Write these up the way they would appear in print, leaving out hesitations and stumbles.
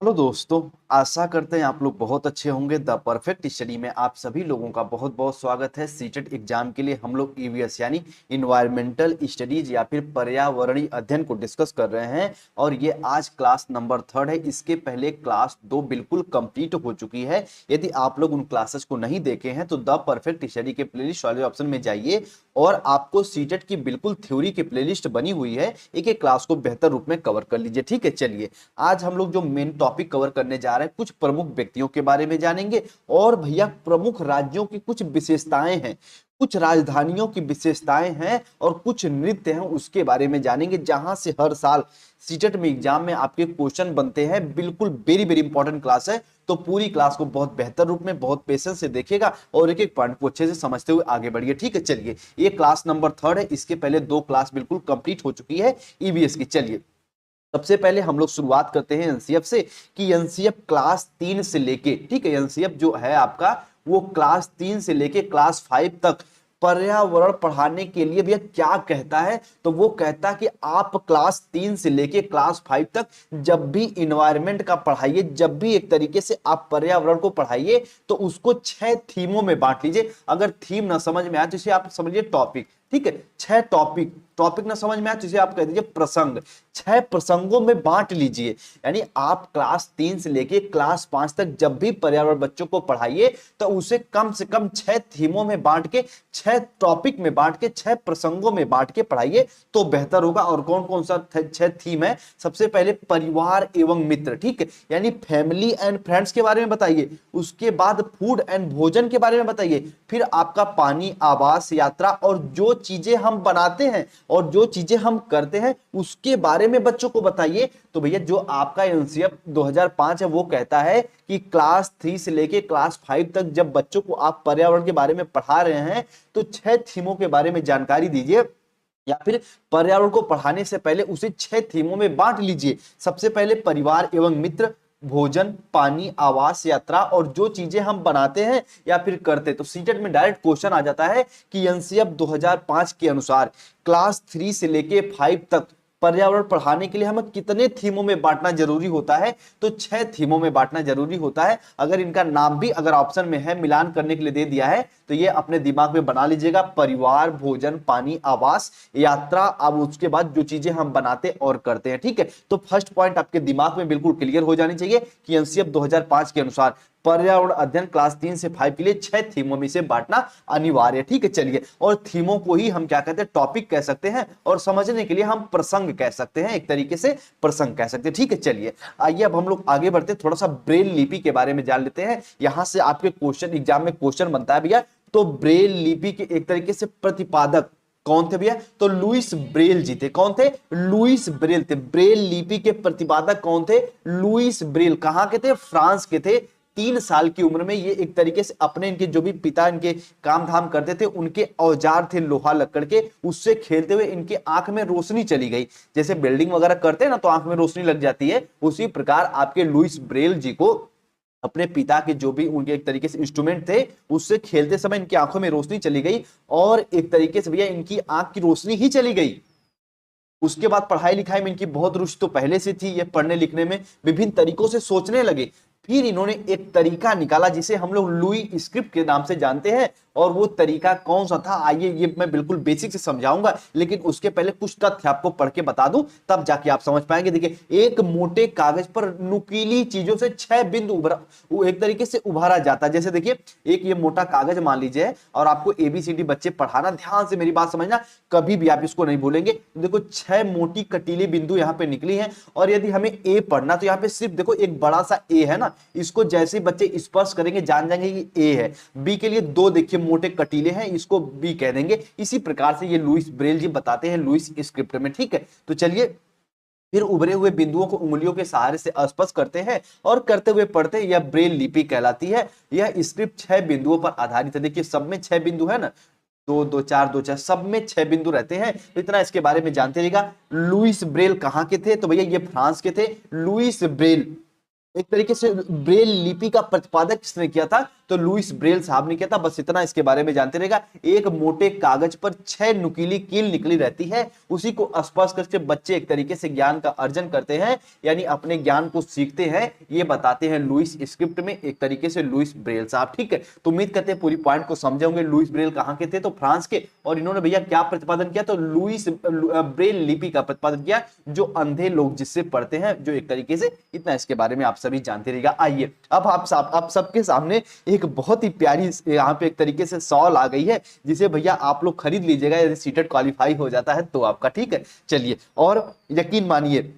Hello दोस्तों। आशा करते हैं आप लोग बहुत अच्छे होंगे। द परफेक्ट स्टडी में आप सभी लोगों का बहुत बहुत स्वागत है। सीटेट एग्जाम के लिए हम लोग ईवीएस यानी इन्वायरमेंटल स्टडीज या फिर पर्यावरणीय अध्ययन को डिस्कस कर रहे हैं और ये आज क्लास नंबर 3 है। इसके पहले क्लास 2 बिल्कुल कंप्लीट हो चुकी है। यदि आप लोग उन क्लासेस को नहीं देखे हैं तो द परफेक्ट स्टडी के प्लेलिस्ट वाले ऑप्शन में जाइए और आपको सीटेट की बिल्कुल थ्योरी की प्लेलिस्ट बनी हुई है। एक एक क्लास को बेहतर रूप में कवर कर लीजिए। ठीक है, चलिए आज हम लोग जो मेन टॉपिक कवर करने जा रहे हैं, कुछ प्रमुख व्यक्तियों के बारे में जानेंगे और भैया प्रमुख राज्यों की कुछ विशेषताएं हैं, कुछ राजधानियों की विशेषताएं हैं और कुछ नृत्य हैं उसके बारे में जानेंगे, जहां से हर साल सीटेट में एग्जाम में आपके क्वेश्चन बनते हैं। बिल्कुल वेरी वेरी इंपॉर्टेंट क्लास है, तो पूरी क्लास को बहुत बेहतर रूप में बहुत पेशेंस से देखिएगा और एक एक पॉइंट को अच्छे से समझते हुए आगे बढ़िए। ठीक है, चलिए ये क्लास नंबर 3 है। इसके पहले 2 क्लास बिल्कुल कंप्लीट हो चुकी है ईवीएस की। चलिए सबसे पहले हम लोग शुरुआत करते हैं एनसीएफ से कि एनसीएफ क्लास 3 से लेके, ठीक है, एनसीएफ जो है आपका वो क्लास 3 से लेके क्लास 5 तक पर्यावरण पढ़ाने के लिए भैया क्या कहता है। तो वो कहता है कि आप क्लास 3 से लेके क्लास 5 तक जब भी इन्वायरमेंट का पढ़ाइए, जब भी एक तरीके से आप पर्यावरण को पढ़ाइए तो उसको 6 थीमों में बांट लीजिए। अगर थीम ना समझ में आए तो इसे आप समझिए टॉपिक। ठीक है, 6 टॉपिक, टॉपिक ना समझ में आए तो इसे आप कह दीजिए प्रसंग। 6 प्रसंगों में बांट लीजिए। यानी आप क्लास 3 से लेके क्लास 5 तक जब भी पर्यावरण बच्चों को पढ़ाइए तो उसे कम से कम 6 थीमों में बांट के, 6 टॉपिक में बांट के, 6 प्रसंगों में बांट के पढ़ाइए तो बेहतर होगा। और कौन कौन सा 6 थीम है? सबसे पहले परिवार एवं मित्र, ठीक है, यानी फैमिली एंड फ्रेंड्स के बारे में बताइए। उसके बाद फूड एंड भोजन के बारे में बताइए। फिर आपका पानी, आवास, यात्रा और जो चीजें हम बनाते हैं और जो चीजें हम करते हैं उसके बारे में बच्चों को बताइए। तो भैया जो आपका एनसीएफ 2005 है वो कहता है कि क्लास 3 से लेके क्लास 5 तक जब बच्चों को आप पर्यावरण के बारे में पढ़ा रहे हैं तो 6 थीमों के बारे में जानकारी दीजिए या फिर पर्यावरण को पढ़ाने से पहले उसे 6 थीमों में बांट लीजिए। सबसे पहले परिवार एवं मित्र, भोजन, पानी, आवास, यात्रा और जो चीजें हम बनाते हैं या फिर करते। तो सीटेट में डायरेक्ट क्वेश्चन आ जाता है कि एनसीएफ 2005 के अनुसार क्लास 3 से लेके 5 तक पर्यावरण पढ़ाने के लिए हमें कितने थीमों में बांटना जरूरी होता है? तो 6 थीमों में बांटना जरूरी होता है। अगर इनका नाम भी अगर ऑप्शन में है, मिलान करने के लिए दे दिया है, तो ये अपने दिमाग में बना लीजिएगा। परिवार, भोजन, पानी, आवास, यात्रा, अब उसके बाद जो चीजें हम बनाते और करते हैं। ठीक है, तो फर्स्ट पॉइंट आपके दिमाग में बिल्कुल क्लियर हो जानी चाहिए कि एनसीएफ 2005 के अनुसार पर्यावरण अध्ययन क्लास 3 से 5 के लिए 6 थीमों में से बांटना अनिवार्य है। ठीक है, चलिए, और थीमों को ही हम क्या कहते हैं? टॉपिक कह सकते हैं और समझने के लिए हम प्रसंग कह सकते हैं, एक तरीके से प्रसंग कह सकते हैं। ठीक है, चलिए आइए अब हम लोग आगे बढ़ते हैं, थोड़ा सा ब्रेल लिपि के बारे में जान लेते हैं। यहां से आपके क्वेश्चन एग्जाम में क्वेश्चन बनता है भैया। तो ब्रेल लिपि के एक तरीके से प्रतिपादक कौन थे भैया? तो लुईस ब्रेल जी थे। कौन थे? लुईस ब्रेल थे। ब्रेल लिपि के प्रतिपादक कौन थे? Louis Braille. कहां के थे? फ्रांस के थे। 3 साल की उम्र में ये एक तरीके से अपने, इनके जो भी पिता इनके काम धाम करते थे, उनके औजार थे लोहा लक्कड़ के, उससे खेलते हुए इनके आंख में रोशनी चली गई। जैसे बिल्डिंग वगैरह करते हैं ना तो आंख में रोशनी लग जाती है, उसी प्रकार आपके लुईस ब्रेल जी को अपने पिता के जो भी उनके एक तरीके से इंस्ट्रूमेंट थे उससे खेलते समय इनकी आंखों में रोशनी चली गई और एक तरीके से भैया इनकी आंख की रोशनी ही चली गई। उसके बाद पढ़ाई लिखाई में इनकी बहुत रुचि तो पहले से थी, ये पढ़ने लिखने में विभिन्न तरीकों से सोचने लगे। फिर इन्होंने एक तरीका निकाला जिसे हम लोग लुई स्क्रिप्ट के नाम से जानते हैं। और वो तरीका कौन सा था? आइए ये मैं बिल्कुल बेसिक से समझाऊंगा, लेकिन उसके पहले कुछ तथ्य आपको पढ़ के बता दूं, तब जाके आप समझ पाएंगे। देखिए, एक मोटे कागज पर नुकीली चीजों से 6 बिंदु उभरा, वो एक तरीके से उभारा जाता है। जैसे देखिए, एक ये मोटा कागज मान लीजिए और आपको एबीसीडी बच्चे पढ़ाना, ध्यान से मेरी बात समझना, कभी भी आप इसको नहीं भूलेंगे। देखो 6 मोटी कटीली बिंदु यहाँ पे निकली हैं और यदि हमें ए पढ़ना तो यहाँ पे सिर्फ देखो एक बड़ा सा ए है ना, इसको जैसे बच्चे स्पर्श करेंगे जान जाएंगे कि ए है। बी के लिए 2 देखिए मोटे कटीले हैं, इसको बी कह देंगे। इसी प्रकार से ये लुईस ब्रेल जी बताते हैं लुईस स्क्रिप्ट में। ठीक है, तो चलिए फिर उभरे हुए बिंदुओं को उंगलियों के सहारे से स्पर्श करते हैं और करते हुए पढ़ते हैं, यह ब्रेल लिपि कहलाती है। यह स्क्रिप्ट 6 बिंदुओं पर आधारित है। देखिए सब में 6 बिंदु है ना, 2 2 4 2 4, सब में 6 बिंदु रहते हैं। तो इतना इसके बारे में जानते रहिएगा। लुईस ब्रेल कहां के थे? तो भैया ये फ्रांस के थे। लुईस ब्रेल एक तरीके से ब्रेल लिपि का प्रतिपादक किसने किया था? तो लुईस ब्रेल साहब ने किया था। बस इतना इसके बारे में जानते रहेगा। एक मोटे कागज पर 6 नुकीली कील निकली रहती है, उसी को स्पर्श करके बच्चे एक तरीके से ज्ञान का अर्जन करते हैं, यानी अपने ज्ञान को सीखते हैं, ये बताते हैं लुईस स्क्रिप्ट में एक तरीके से लुईस ब्रेल साहब। ठीक है, तो उम्मीद करते हैं पूरी पॉइंट को समझे होंगे। लुईस ब्रेल कहां के थे? तो फ्रांस के। और इन्होंने भैया क्या प्रतिपादन किया? तो लुईस ब्रेल लिपि का प्रतिपादन किया, जो अंधे लोग जिससे पढ़ते हैं, जो एक तरीके से इतना इसके बारे में आप सभी जानते रहेगा। आइए अब आप सबके सामने एक बहुत ही प्यारी यहाँ पे एक तरीके से सॉल आ गई है, जिसे भैया आप लोग खरीद लीजिएगा यदि सीटेट क्वालिफाई हो जाता है तो आपका। ठीक है, चलिए, और यकीन मानिए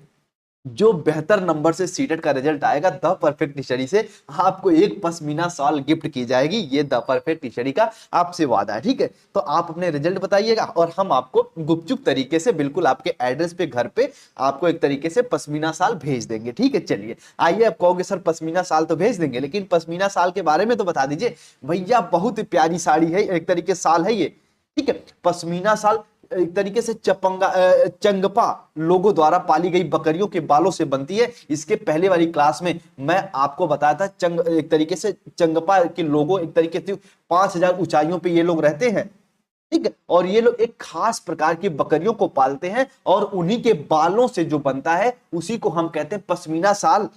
जो बेहतर नंबर से सीटेट का रिजल्ट आएगा द परफेक्ट स्टडी से आपको एक पश्मीना शॉल गिफ्ट की जाएगी। ये द परफेक्ट स्टडी का आपसे वादा है। ठीक है, तो आप अपने रिजल्ट बताइएगा और हम आपको गुपचुप तरीके से बिल्कुल आपके एड्रेस पे घर पे आपको एक तरीके से पश्मीना शॉल भेज देंगे। ठीक है, चलिए आइए। आप कहोगे सर पश्मीना शॉल तो भेज देंगे, लेकिन पश्मीना शॉल के बारे में तो बता दीजिए। भैया बहुत प्यारी साड़ी है, एक तरीके शॉल है ये। ठीक है, पश्मीना शॉल एक तरीके से चंगपा लोगों द्वारा पाली गई बकरियों के बालों से बनती है। इसके पहले वाली क्लास में मैं आपको बताया था एक तरीके से चंगपा के लोगों एक तरीके से 5000 ऊंचाइयों पे ये लोग रहते हैं। ठीक है, और ये लोग एक खास प्रकार की बकरियों को पालते हैं और उन्हीं के बालों से जो बनता है उसी को हम कहते हैं पश्मीना शाल।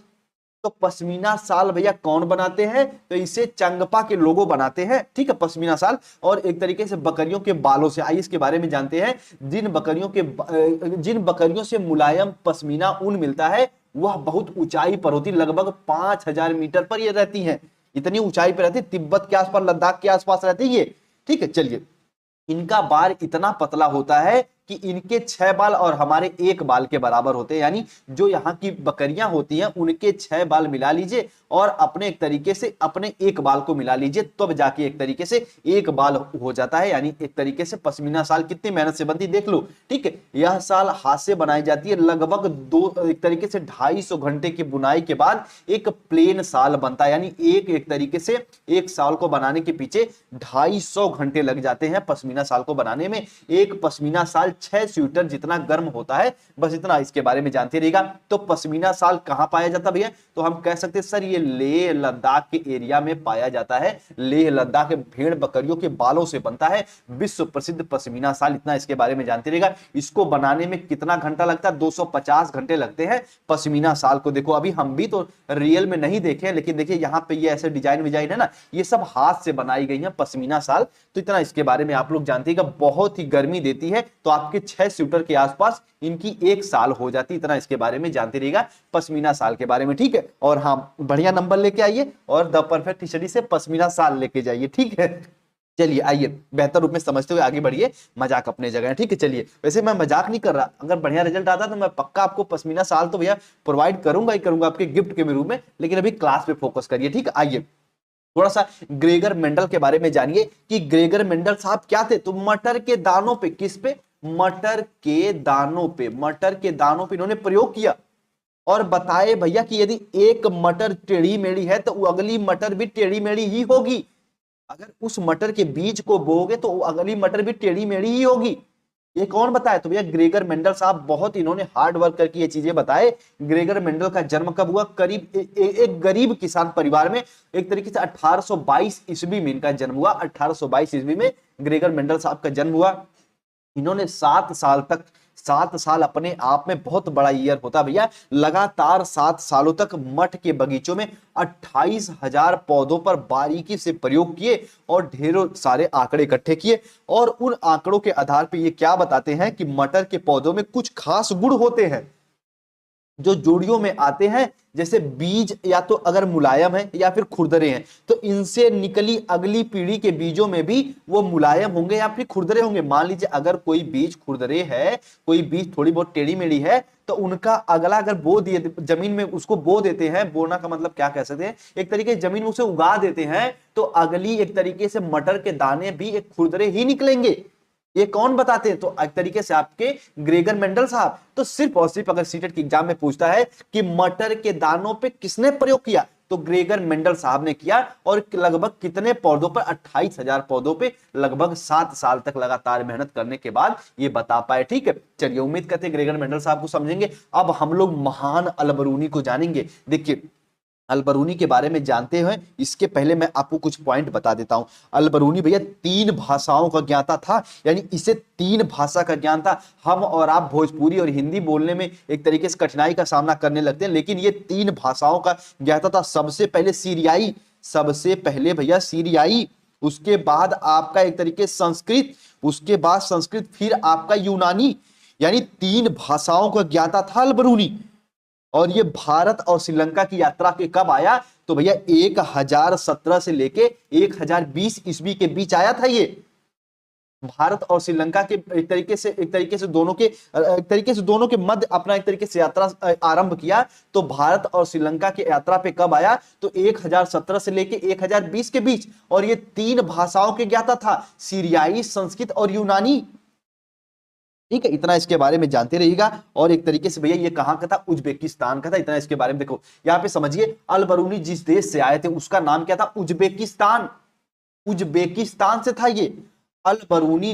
तो पश्मीना शाल भैया कौन बनाते हैं? तो इसे चंगपा के लोगों बनाते हैं। ठीक है, पश्मीना शाल, और एक तरीके से बकरियों के बालों से। आइए इसके बारे में जानते हैं। जिन बकरियों से मुलायम पश्मीना ऊन मिलता है वह बहुत ऊंचाई पर होती, लगभग 5000 मीटर पर ये रहती हैं। इतनी ऊंचाई पर रहती, तिब्बत के आसपास, लद्दाख के आसपास रहती है ये। ठीक है, चलिए, इनका बाल इतना पतला होता है कि इनके 6 बाल और हमारे 1 बाल के बराबर होते हैं। यानी जो यहाँ की बकरियां होती हैं उनके 6 बाल मिला लीजिए और अपने एक तरीके से अपने 1 बाल को मिला लीजिए, तब जाके एक तरीके से 1 बाल हो जाता है। यानी एक तरीके से पश्मीना शाल कितनी मेहनत से बनती देख लो। ठीक है, यह शाल हाथ से बनाई जाती है। लगभग एक तरीके से 250 घंटे की बुनाई के बाद एक प्लेन शाल बनता है। यानी एक तरीके से एक शाल को बनाने के पीछे 250 घंटे लग जाते हैं पश्मीना शाल को बनाने में। एक पश्मीना शाल 6 स्वेटर जितना गर्म होता है। बस इतना इसके बारे में जानते रहिएगा। तो पश्मीना शाल कहां पाया जाता भैया? तो हम कह सकते हैं सर ये लेह लद्दाख के एरिया में पाया जाता है। लेह लद्दाख के भेड़ बकरियों के बालों से बनता है विश्व प्रसिद्ध पश्मीना शाल। इतना इसके बारे में जानते रहिएगा। इसको बनाने में कितना घंटा लगता है? 250 घंटे लगते हैं पश्मीना शाल को। देखो अभी हम भी तो रियल में नहीं देखे, लेकिन देखिए यहाँ पे ये ऐसे डिजाइन विजाइन है ना, ये सब हाथ से बनाई गई है पश्मीना शाल। तो इतना इसके बारे में आप लोग जानते हैं। बहुत ही गर्मी देती है, तो आपके 6 स्वेटर के आसपास इनकी 1 साल हो जाती। इतना इसके बारे में जानते रहिएगा पश्मीना शाल के बारे में। ठीक है, और हाँ, बढ़िया नंबर लेके आइए और द परफेक्ट स्टडी से पश्मीना शाल लेके जाइए। ठीक है, चलिए आइए बेहतर रूप में समझते हुए आगे बढ़िए। मजाक अपने जगह है। ठीक है, चलिए, वैसे मैं मजाक नहीं कर रहा। अगर बढ़िया रिजल्ट आता तो मैं पक्का आपको पश्मीना शाल तो भैया प्रोवाइड करूंगा ही करूंगा आपके गिफ्ट के रूप में, लेकिन अभी क्लास पे फोकस करिए। ठीक है, आइए थोड़ा सा ग्रेगर मेंडल के बारे में जानिए कि ग्रेगर मेंडल साहब क्या थे। तो मटर के दानों पे, किस पे? मटर के दानों पे, मटर के दानों पे इन्होंने प्रयोग किया और बताए भैया कि यदि एक मटर टेढ़ी मेढ़ी है तो वो अगली मटर भी टेढ़ी मेढ़ी ही होगी। अगर उस मटर के बीज को बोओगे तो अगली मटर भी टेढ़ी मेढ़ी ही होगी। ये कौन बताया? तो भैया ग्रेगर मेंडल साहब। बहुत इन्होंने हार्ड वर्क करके ये चीजें बताए। ग्रेगर मेंडल का जन्म कब हुआ? करीब एक गरीब किसान परिवार में एक तरीके से 1822 ईस्वी में इनका जन्म हुआ। 1822 ईस्वी में ग्रेगर मेंडल साहब का जन्म हुआ। इन्होंने 7 साल अपने आप में बहुत बड़ा ईयर होता भैया। लगातार 7 सालों तक मठ के बगीचों में 28,000 पौधों पर बारीकी से प्रयोग किए और ढेरों सारे आंकड़े इकट्ठे किए। और उन आंकड़ों के आधार पर ये क्या बताते हैं कि मटर के पौधों में कुछ खास गुण होते हैं जो जोड़ियों में आते हैं। जैसे बीज या तो अगर मुलायम है या फिर खुरदरे हैं, तो इनसे निकली अगली पीढ़ी के बीजों में भी वो मुलायम होंगे या फिर खुरदरे होंगे। मान लीजिए अगर कोई बीज खुरदरे है, कोई बीज थोड़ी बहुत टेढ़ी मेढ़ी है, तो उनका अगला अगर बो दिए जमीन में, उसको बो देते हैं, बोना का मतलब क्या कह सकते हैं, एक तरीके से जमीन में उसे उगा देते हैं, तो अगली एक तरीके से मटर के दाने भी एक खुरदरे ही निकलेंगे। ये कौन बताते हैं? तो एक तरीके से आपके ग्रेगर मेंडल साहब। तो सिर्फ और सिर्फ अगर सीटेट के एग्जाम में पूछता है कि मटर के दानों पे किसने प्रयोग किया, तो ग्रेगर मेंडल साहब ने किया। और लगभग कितने पौधों पर? 28,000 पौधों पे लगभग 7 साल तक लगातार मेहनत करने के बाद ये बता पाए। ठीक है, चलिए, उम्मीद करते हैं ग्रेगर मेंडल साहब को समझेंगे। अब हम लोग महान अलबरूनी को जानेंगे। देखिए अलबरूनी के बारे में जानते हैं, इसके पहले मैं आपको कुछ पॉइंट बता देता हूं। अलबरूनी भैया 3 भाषाओं का ज्ञाता था, यानी इसे 3 भाषा का ज्ञान था। हम और आप भोजपुरी और हिंदी बोलने में एक तरीके से कठिनाई का सामना करने लगते हैं, लेकिन ये 3 भाषाओं का ज्ञाता था। सबसे पहले सीरियाई, सबसे पहले भैया सीरियाई, उसके बाद आपका एक तरीके से संस्कृत, उसके बाद संस्कृत, फिर आपका यूनानी, यानी 3 भाषाओं का ज्ञाता था अलबरूनी। और ये भारत और श्रीलंका की यात्रा के कब आया, तो भैया 1017 से लेके 1020 ईस्वी के बीच आया था। ये भारत और श्रीलंका के एक तरीके से दोनों के मध्य अपना एक तरीके से यात्रा आरंभ किया। तो भारत और श्रीलंका की यात्रा पे कब आया, तो 1017 से लेके 1020 के बीच। और ये 3 भाषाओं के ज्ञाता था, सीरियाई, संस्कृत और यूनानी। ठीक है, इतना इसके बारे में जानते रहिएगा। और एक तरीके से भैया ये कहां का था, उज्बेकिस्तान का था। इतना इसके बारे में देखो, यहाँ पे समझिए, अलबरूनी जिस देश से आए थे उसका नाम क्या था, उज्बेकिस्तान। उज्बेकिस्तान से था ये। अलबरूनी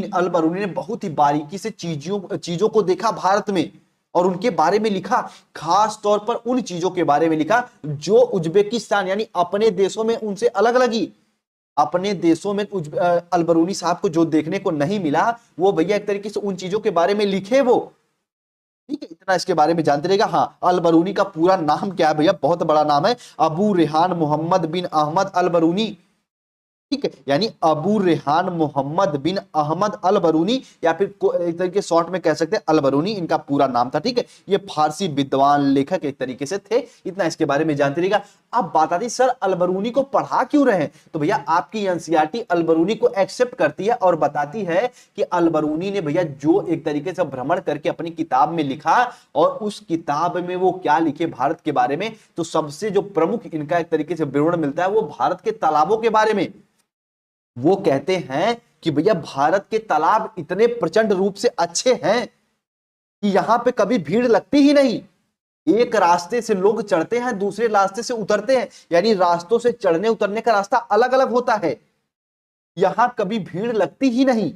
ने बहुत ही बारीकी से चीजों को देखा भारत में, और उनके बारे में लिखा। खास तौर पर उन चीजों के बारे में लिखा जो उज्बेकिस्तान यानी अपने देशों में उनसे अलग लगी। अपने देशों में अलबरूनी साहब को जो देखने को नहीं मिला, वो भैया एक तरीके से उन चीजों के बारे में लिखे वो। ठीक है, इतना इसके बारे में जानते रहेगा। हाँ, अलबरूनी का पूरा नाम क्या है भैया, बहुत बड़ा नाम है, अबू रेहान मोहम्मद बिन अहमद अलबरूनी। ठीक है, यानी अबू रेहान मोहम्मद बिन अहमद अलबरूनी, या फिर एक तरीके शॉर्ट में कह सकते हैं अलबरूनी, इनका पूरा नाम था। ठीक है, ये फारसी विद्वान लेखक एक तरीके से थे। इतना इसके बारे में जानते रहिएगा। अब बात आती सर अलबरूनी को पढ़ा क्यों रहे हैं, तो भैया आपकी एनसीईआरटी अलबरूनी को एक्सेप्ट करती है और बताती है कि अलबरूनी ने भैया जो एक तरीके से भ्रमण करके अपनी किताब में लिखा, और उस किताब में वो क्या लिखे भारत के बारे में, तो सबसे जो प्रमुख इनका एक तरीके से विवरण मिलता है वो भारत के तालाबों के बारे में। वो कहते हैं कि भैया भारत के तालाब इतने प्रचंड रूप से अच्छे हैं कि यहां पे कभी भीड़ लगती ही नहीं। एक रास्ते से लोग चढ़ते हैं, दूसरे रास्ते से उतरते हैं, यानी रास्तों से चढ़ने उतरने का रास्ता अलग अलग होता है। यहां कभी भीड़ लगती ही नहीं।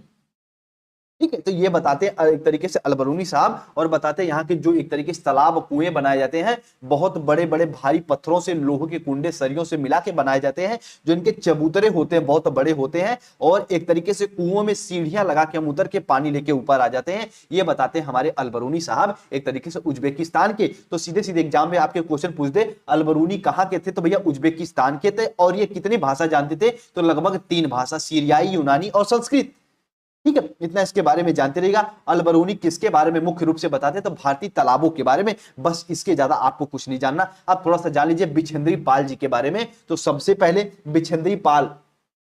ठीक है, तो ये बताते हैं एक तरीके से अलबरूनी साहब, और बताते हैं यहाँ के जो एक तरीके से तालाब कुएं बनाए जाते हैं, बहुत बड़े बड़े भारी पत्थरों से, लोहे के कुंडे सरियों से मिला के बनाए जाते हैं, जो इनके चबूतरे होते हैं बहुत बड़े होते हैं, और एक तरीके से कुओं में सीढ़ियां लगा के हम उतर के पानी लेके ऊपर आ जाते हैं। ये बताते हैं हमारे अलबरूनी साहब एक तरीके से उज्बेकिस्तान के। तो सीधे सीधे एग्जाम में आपके क्वेश्चन पूछ दे अलबरूनी कहाँ के थे, तो भैया उज्बेकिस्तान के थे। और ये कितनी भाषा जानते थे, तो लगभग 3 भाषा, सीरियाई, यूनानी और संस्कृत। ठीक है, इतना इसके बारे में जानते रहिएगा। अलबरूनी किसके बारे में मुख्य रूप से बताते हैं, तो भारतीय तालाबों के बारे में, बस इसके ज्यादा आपको कुछ नहीं जानना। आप थोड़ा सा जान लीजिए बिछेंद्री पाल जी के बारे में। तो सबसे पहले बिछेंद्री पाल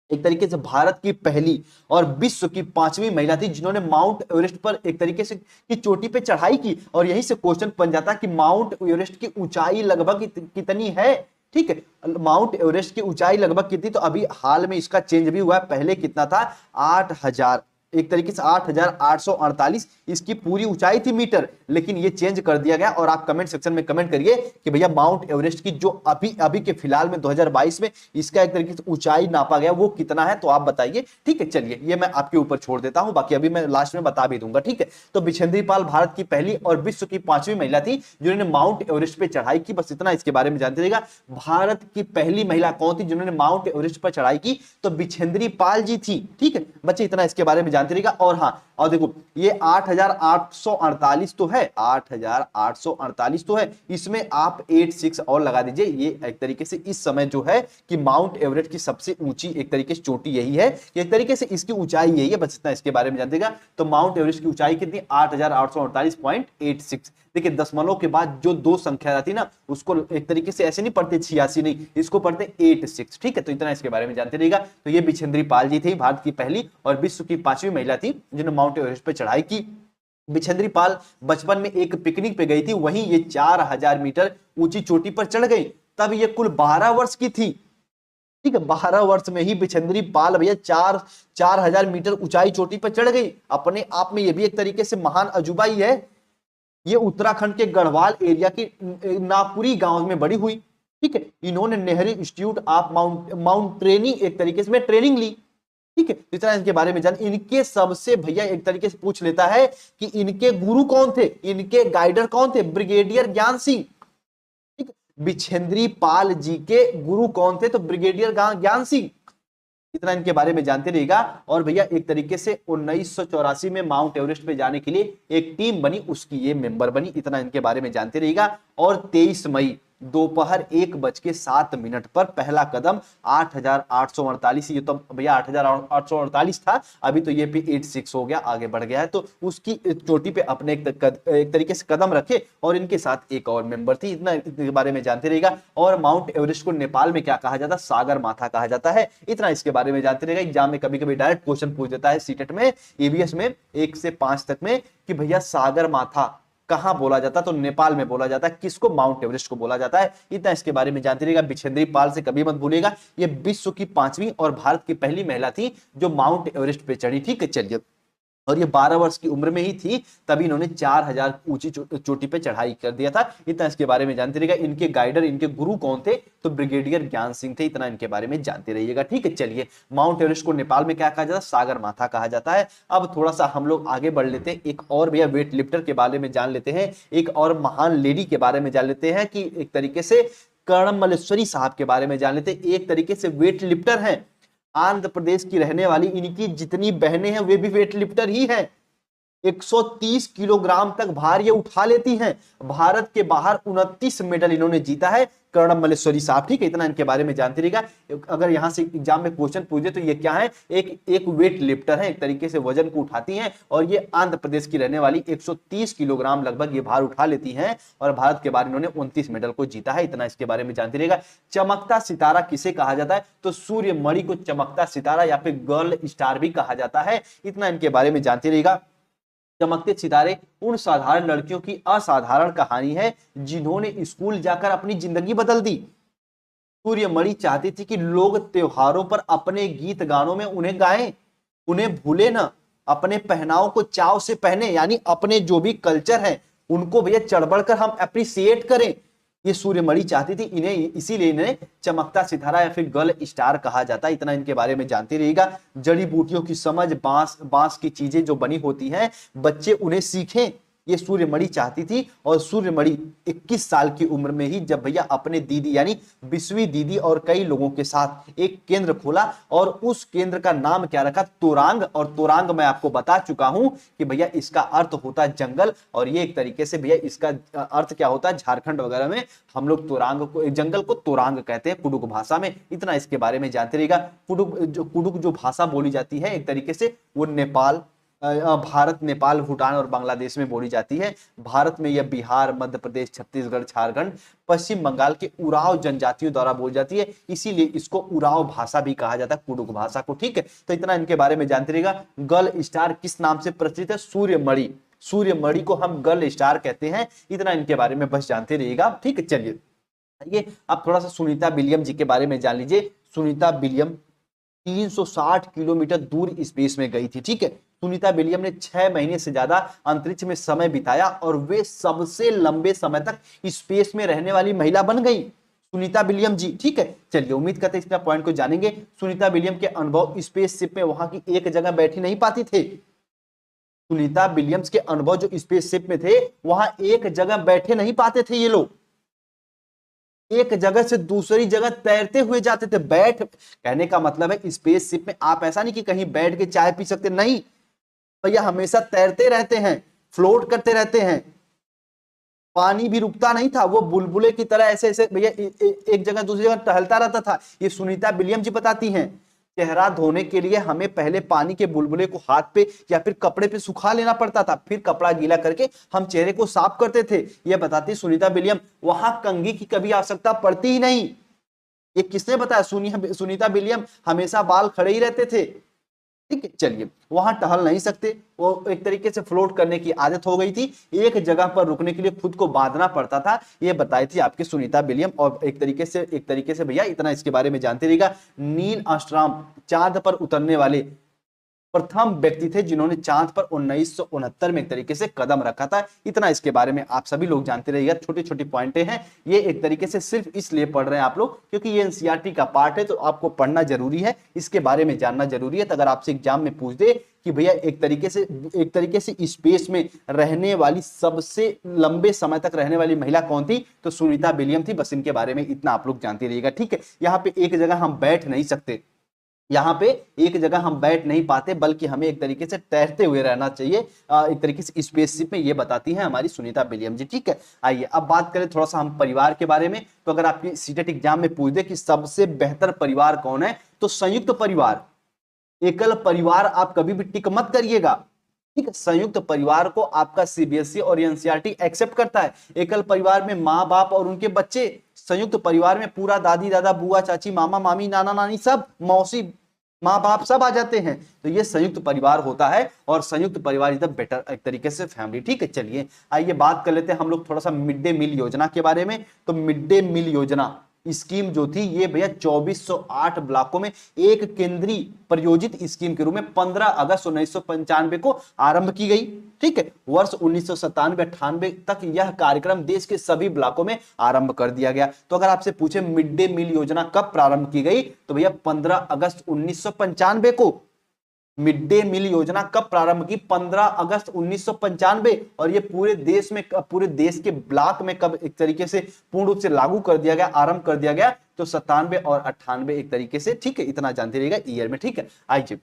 एक तरीके से भारत की पहली और विश्व की 5वीं महिला थी जिन्होंने माउंट एवरेस्ट पर एक तरीके से की चोटी पे चढ़ाई की। और यहीं से क्वेश्चन बन जाता है कि माउंट एवरेस्ट की ऊंचाई लगभग कितनी है। ठीक है, माउंट एवरेस्ट की ऊंचाई लगभग कितनी, तो अभी हाल में इसका चेंज भी हुआ है। पहले कितना था, 8000, एक तरीके से 8848 इसकी पूरी ऊंचाई थी मीटर, लेकिन ये चेंज कर दिया गया। और आप कमेंट सेक्शन में कमेंट करिए कि भैया माउंट एवरेस्ट की जो अभी अभी के फिलहाल में 2022 में इसका एक तरीके से ऊंचाई नापा गया वो कितना है, तो आप बताइए। ठीक है, चलिए ये मैं आपके ऊपर छोड़ देता हूं, बाकी अभी मैं लास्ट में बता भी दूंगा। ठीक है, तो बिछेंद्री पाल भारत की पहली और विश्व की 5वीं महिला थी जिन्होंने माउंट एवरेस्ट पे चढ़ाई की। बस इतना इसके बारे में जानते रहिएगा। भारत की पहली महिला कौन थी जिन्होंने माउंट एवरेस्ट पर चढ़ाई की, तो बिछेंद्री पाल जी थी। ठीक है बच्चे, इतना इसके बारे में जानते रहिएगा। और हाँ, और देखो ये 8848 तो है, 8848 तो है, इसमें आप 86 और लगा दीजिए। ये एक तरीके से इस समय जो है कि माउंट एवरेस्ट की सबसे ऊंची एक तरीके से चोटी यही है, एक तरीके से इसकी ऊंचाई यही है। बस इतना इसके बारे में जानतेगा। तो माउंट एवरेस्ट की ऊंचाई कितनी, 8848.86। देखिए दशमलव के बाद जो 2 संख्या रहती ना, उसको एक तरीके से ऐसे नहीं पढ़ते 86 नहीं, इसको पढ़ते 86। ठीक है, तो इतना इसके बारे में जानते रहिएगा। तो ये बिछेंद्री पाल जी थी, भारत की पहली और विश्व की 5वीं महिला थी जिन्होंने माउंट एवरेस्ट पर चढ़ाई की। बिछेंद्री पाल बचपन में एक पिकनिक पे गई थी, वहीं ये 4000 मीटर ऊंची चोटी पर चढ़ गई। तब ये कुल 12 वर्ष की थी। ठीक है, 12 वर्ष में ही बिछेंद्री पाल भैया 4000 मीटर ऊंचाई चोटी पर चढ़ गई। अपने आप में ये भी एक तरीके से महान अजूबा ही है। ये उत्तराखंड के गढ़वाल एरिया की नागपुरी गांव में बड़ी हुई। ठीक है, इन्होंने नेहरू इंस्टीट्यूट ऑफ माउंटेनियरिंग एक तरीके से ट्रेनिंग ली। ठीक है, इतना इनके बारे में जान। इनके सबसे भैया एक तरीके से पूछ लेता है कि इनके गुरु कौन थे, इनके गाइडर कौन थे, ब्रिगेडियर ज्ञान सिंह। ठीक है, बिछेंद्री पाल जी के गुरु कौन थे? तो ब्रिगेडियर ज्ञान सिंह। इतना इनके बारे में जानते रहिएगा। और भैया एक तरीके से 1984 में माउंट एवरेस्ट पे जाने के लिए एक टीम बनी, उसकी ये मेंबर बनी। इतना इनके बारे में जानते रहिएगा। और 23 मई दोपहर 1:07 पर पहला कदम 8,848, ये तो भैया 8,848 था, अभी तो ये भी 86 हो गया, आगे बढ़ गया है। तो उसकी चोटी पे अपने एक तरीके से कदम रखे। और इनके साथ एक और मेंबर थी। इतना इसके बारे में जानते रहिएगा। और माउंट एवरेस्ट को नेपाल में क्या कहा जाता है? सागर माथा कहा जाता है। इतना इसके बारे में जानते रहिएगा। एग्जाम में कभी कभी डायरेक्ट क्वेश्चन पूछ देता है सीटेट में, ईवीएस में 1 से 5 तक में, कि भैया सागर माथा कहां बोला जाता है? तो नेपाल में बोला जाता है। किसको? माउंट एवरेस्ट को बोला जाता है। इतना इसके बारे में जानते रहिएगा। बिछेंद्री पाल से कभी मत भूलिएगा, ये विश्व की 5वीं और भारत की पहली महिला थी जो माउंट एवरेस्ट पे चढ़ी। ठीक है, चलिए। और ये 12 वर्ष की उम्र में ही थी, तभी इन्होंने 4000 ऊंची चोटी पे चढ़ाई कर दिया था। इतना इसके बारे में जानते रहिएगा। इनके गाइडर, इनके गुरु कौन थे? तो ब्रिगेडियर ज्ञान सिंह थे। इतना इनके बारे में जानते रहिएगा। ठीक है, चलिए। माउंट एवरेस्ट को नेपाल में क्या कहा जाता है? सागर माथा कहा जाता है। अब थोड़ा सा हम लोग आगे बढ़ लेते हैं, एक और भैया वेट लिफ्टर के बारे में जान लेते हैं, एक और महान लेडी के बारे में जान लेते हैं, कि एक तरीके से कर्णम मल्लेश्वरी साहब के बारे में जान लेते हैं। एक तरीके से वेट लिफ्टर हैं, आंध्र प्रदेश की रहने वाली, इनकी जितनी बहनें हैं वे भी वेट लिफ्टर ही हैं। 130 किलोग्राम तक भार ये उठा लेती हैं। भारत के बाहर 29 मेडल इन्होंने जीता है, कर्णम मल्लेश्वरी साहब। ठीक है, इतना इनके बारे में जानते रहिएगा। अगर यहां से एग्जाम में क्वेश्चन पूछे तो ये क्या है? एक वेट लिफ्टर है, एक तरीके से वजन को उठाती हैं। और ये आंध्र प्रदेश की रहने वाली 130 किलोग्राम लगभग ये भार उठा लेती हैं। और भारत के बाहर इन्होंने 29 मेडल को जीता है। इतना इसके बारे में जानते रहिएगा। चमकता सितारा किसे कहा जाता है? तो सूर्यमणि को चमकता सितारा या फिर गर्ल स्टार भी कहा जाता है। इतना इनके बारे में जानते रहिएगा। चमकते सितारे उन साधारण लड़कियों की असाधारण कहानी है जिन्होंने स्कूल जाकर अपनी जिंदगी बदल दी। सूर्यमणि चाहती थी कि लोग त्योहारों पर अपने गीत गानों में उन्हें गाएं, उन्हें भूले ना, अपने पहनाव को चाव से पहने, यानी अपने जो भी कल्चर है उनको भैया चढ़ बढ़कर हम अप्रिसिएट करें। ये सूर्यमणि चाहती थी, इन्हें इसीलिए इन्हें चमकता सितारा या फिर गर्ल स्टार कहा जाता है। इतना इनके बारे में जानते रहिएगा। जड़ी बूटियों की समझ, बांस की चीजें जो बनी होती हैं, बच्चे उन्हें सीखें, ये सूर्यमणि चाहती थी। और सूर्यमणि 21 साल की उम्र में ही जब भैया अपने दीदी यानी 20वीं दीदी और कई लोगों के साथ एक केंद्र खोला, और उस केंद्र का नाम क्या रखा? तोरांग। और तोरांग मैं आपको बता चुका हूं कि भैया इसका अर्थ होता है जंगल। और ये एक तरीके से भैया इसका अर्थ क्या होता है? झारखंड वगैरह में हम लोग तोरांग को, जंगल को तोरांग कहते हैं कुडुक भाषा में। इतना इसके बारे में जानते रहिएगा। कुडुक जो भाषा बोली जाती है एक तरीके से वो नेपाल, भारत, नेपाल, भूटान और बांग्लादेश में बोली जाती है। भारत में यह बिहार, मध्य प्रदेश, छत्तीसगढ़, झारखंड, पश्चिम बंगाल के उराव जनजातियों द्वारा बोली जाती है, इसीलिए इसको उराव भाषा भी कहा जाता है, कुडुक भाषा को। ठीक है, तो इतना इनके बारे में जानते रहिएगा। गर्ल स्टार किस नाम से प्रचलित है? सूर्यमणि। सूर्यमणि को हम गर्ल स्टार कहते हैं। इतना इनके बारे में बस जानते रहिएगा। ठीक है, चलिए ये अब थोड़ा सा सुनीता विलियम जी के बारे में जान लीजिए। सुनीता विलियम 360 किलोमीटर दूर स्पेस में गई थी। ठीक है, सुनीता विलियम ने 6 महीने से ज्यादा अंतरिक्ष में समय बिताया और वे सबसे लंबे समय तक स्पेस में रहने वाली महिला बन गई, सुनीता विलियम जी। ठीक है, चलिए उम्मीद करते हैं इस पॉइंट को जानेंगे। सुनीता विलियम के अनुभव, स्पेसशिप में वहां की एक जगह बैठी नहीं पाती थे। सुनीता विलियम्स के अनुभव जो स्पेसशिप में थे, वहां एक जगह बैठे नहीं पाते थे ये लोग, एक जगह से दूसरी जगह तैरते हुए जाते थे। बैठ कहने का मतलब है स्पेसशिप में आप ऐसा नहीं कि कहीं बैठ के चाय पी सकते, नहीं भैया, हमेशा तैरते रहते हैं, फ्लोट करते रहते हैं। पानी भी रुकता नहीं था, वो बुलबुले की तरह ऐसे ऐसे भैया एक जगह दूसरी जगह टहलता रहता था। ये सुनीता विलियम जी बताती हैं। चेहरा धोने के लिए हमें पहले पानी के बुलबुले को हाथ पे या फिर कपड़े पे सुखा लेना पड़ता था, फिर कपड़ा गीला करके हम चेहरे को साफ करते थे। ये बताती सुनीता विलियम। वहां कंघी की कभी आवश्यकता पड़ती ही नहीं। ये किसने बताया? सुनीता विलियम हमेशा बाल खड़े ही रहते थे। ठीक है, चलिए वहां टहल नहीं सकते, वो एक तरीके से फ्लोट करने की आदत हो गई थी, एक जगह पर रुकने के लिए खुद को बांधना पड़ता था। ये बताई थी आपकी सुनीता विलियम। और एक तरीके से भैया इतना इसके बारे में जानते रहिएगा। नील आर्मस्ट्रांग चांद पर उतरने वाले प्रथम व्यक्ति थे जिन्होंने चांद पर 1969 में एक तरीके से कदम रखा था। इतना इसके बारे में आप सभी लोग जानते रहिएगा। छोटी छोटी पॉइंटें हैं, ये एक तरीके से सिर्फ इसलिए पढ़ रहे हैं आप लोग क्योंकि ये एनसीईआरटी का पार्ट है, तो आपको पढ़ना जरूरी है, इसके बारे में जानना जरूरी है। तो अगर आपसे एग्जाम में पूछ दे कि भैया एक तरीके से स्पेस में रहने वाली, सबसे लंबे समय तक रहने वाली महिला कौन थी, तो सुनीता विलियम थी। बस इनके बारे में इतना आप लोग जानते रहिएगा, ठीक है। यहाँ पे एक जगह हम बैठ नहीं सकते, यहाँ पे एक जगह हम बैठ नहीं पाते, बल्कि हमें एक तरीके से तैरते हुए रहना चाहिए, एक तरीके से स्पेसशिप में, ये बताती हैं हमारी सुनीता विलियम जी, ठीक है। आइए अब बात करें थोड़ा सा हम परिवार के बारे में। तो अगर आपकी सीटेट एग्जाम में पूछ दे कि सबसे बेहतर परिवार कौन है, तो संयुक्त परिवार, एकल परिवार आप कभी भी टिक मत करिएगा, ठीक है। संयुक्त परिवार को आपका सीबीएसई और एनसीईआरटी एक्सेप्ट करता है। एकल परिवार में माँ बाप और उनके बच्चे, संयुक्त परिवार में पूरा दादी दादा बुआ चाची मामा मामी नाना नानी सब, मौसी माँ बाप सब आ जाते हैं, तो ये संयुक्त परिवार होता है। और संयुक्त परिवार इज द बेटर एक तरीके से फैमिली, ठीक है। चलिए आइए बात कर लेते हैं हम लोग थोड़ा सा मिड डे मील योजना के बारे में। तो मिड डे मील योजना स्कीम जो थी, ये भैया 2408 ब्लॉकों में एक केंद्रीय प्रायोजित स्कीम के रूप में 15 अगस्त 1995 को आरंभ की गई, ठीक है। वर्ष 1997-98 तक यह कार्यक्रम देश के सभी ब्लॉकों में आरंभ कर दिया गया। तो अगर आपसे पूछे मिड डे मील योजना कब प्रारंभ की गई, तो भैया 15 अगस्त 1995 को मिड डे मील योजना कब प्रारंभ की, 15 अगस्त 1995। और ये पूरे देश में, पूरे देश के ब्लॉक में कब एक तरीके से पूर्ण रूप से लागू कर दिया गया, आरंभ कर दिया गया, तो 97 और 98 एक तरीके से, ठीक है। इतना जानते रहिएगा ईयर में, ठीक है। आइए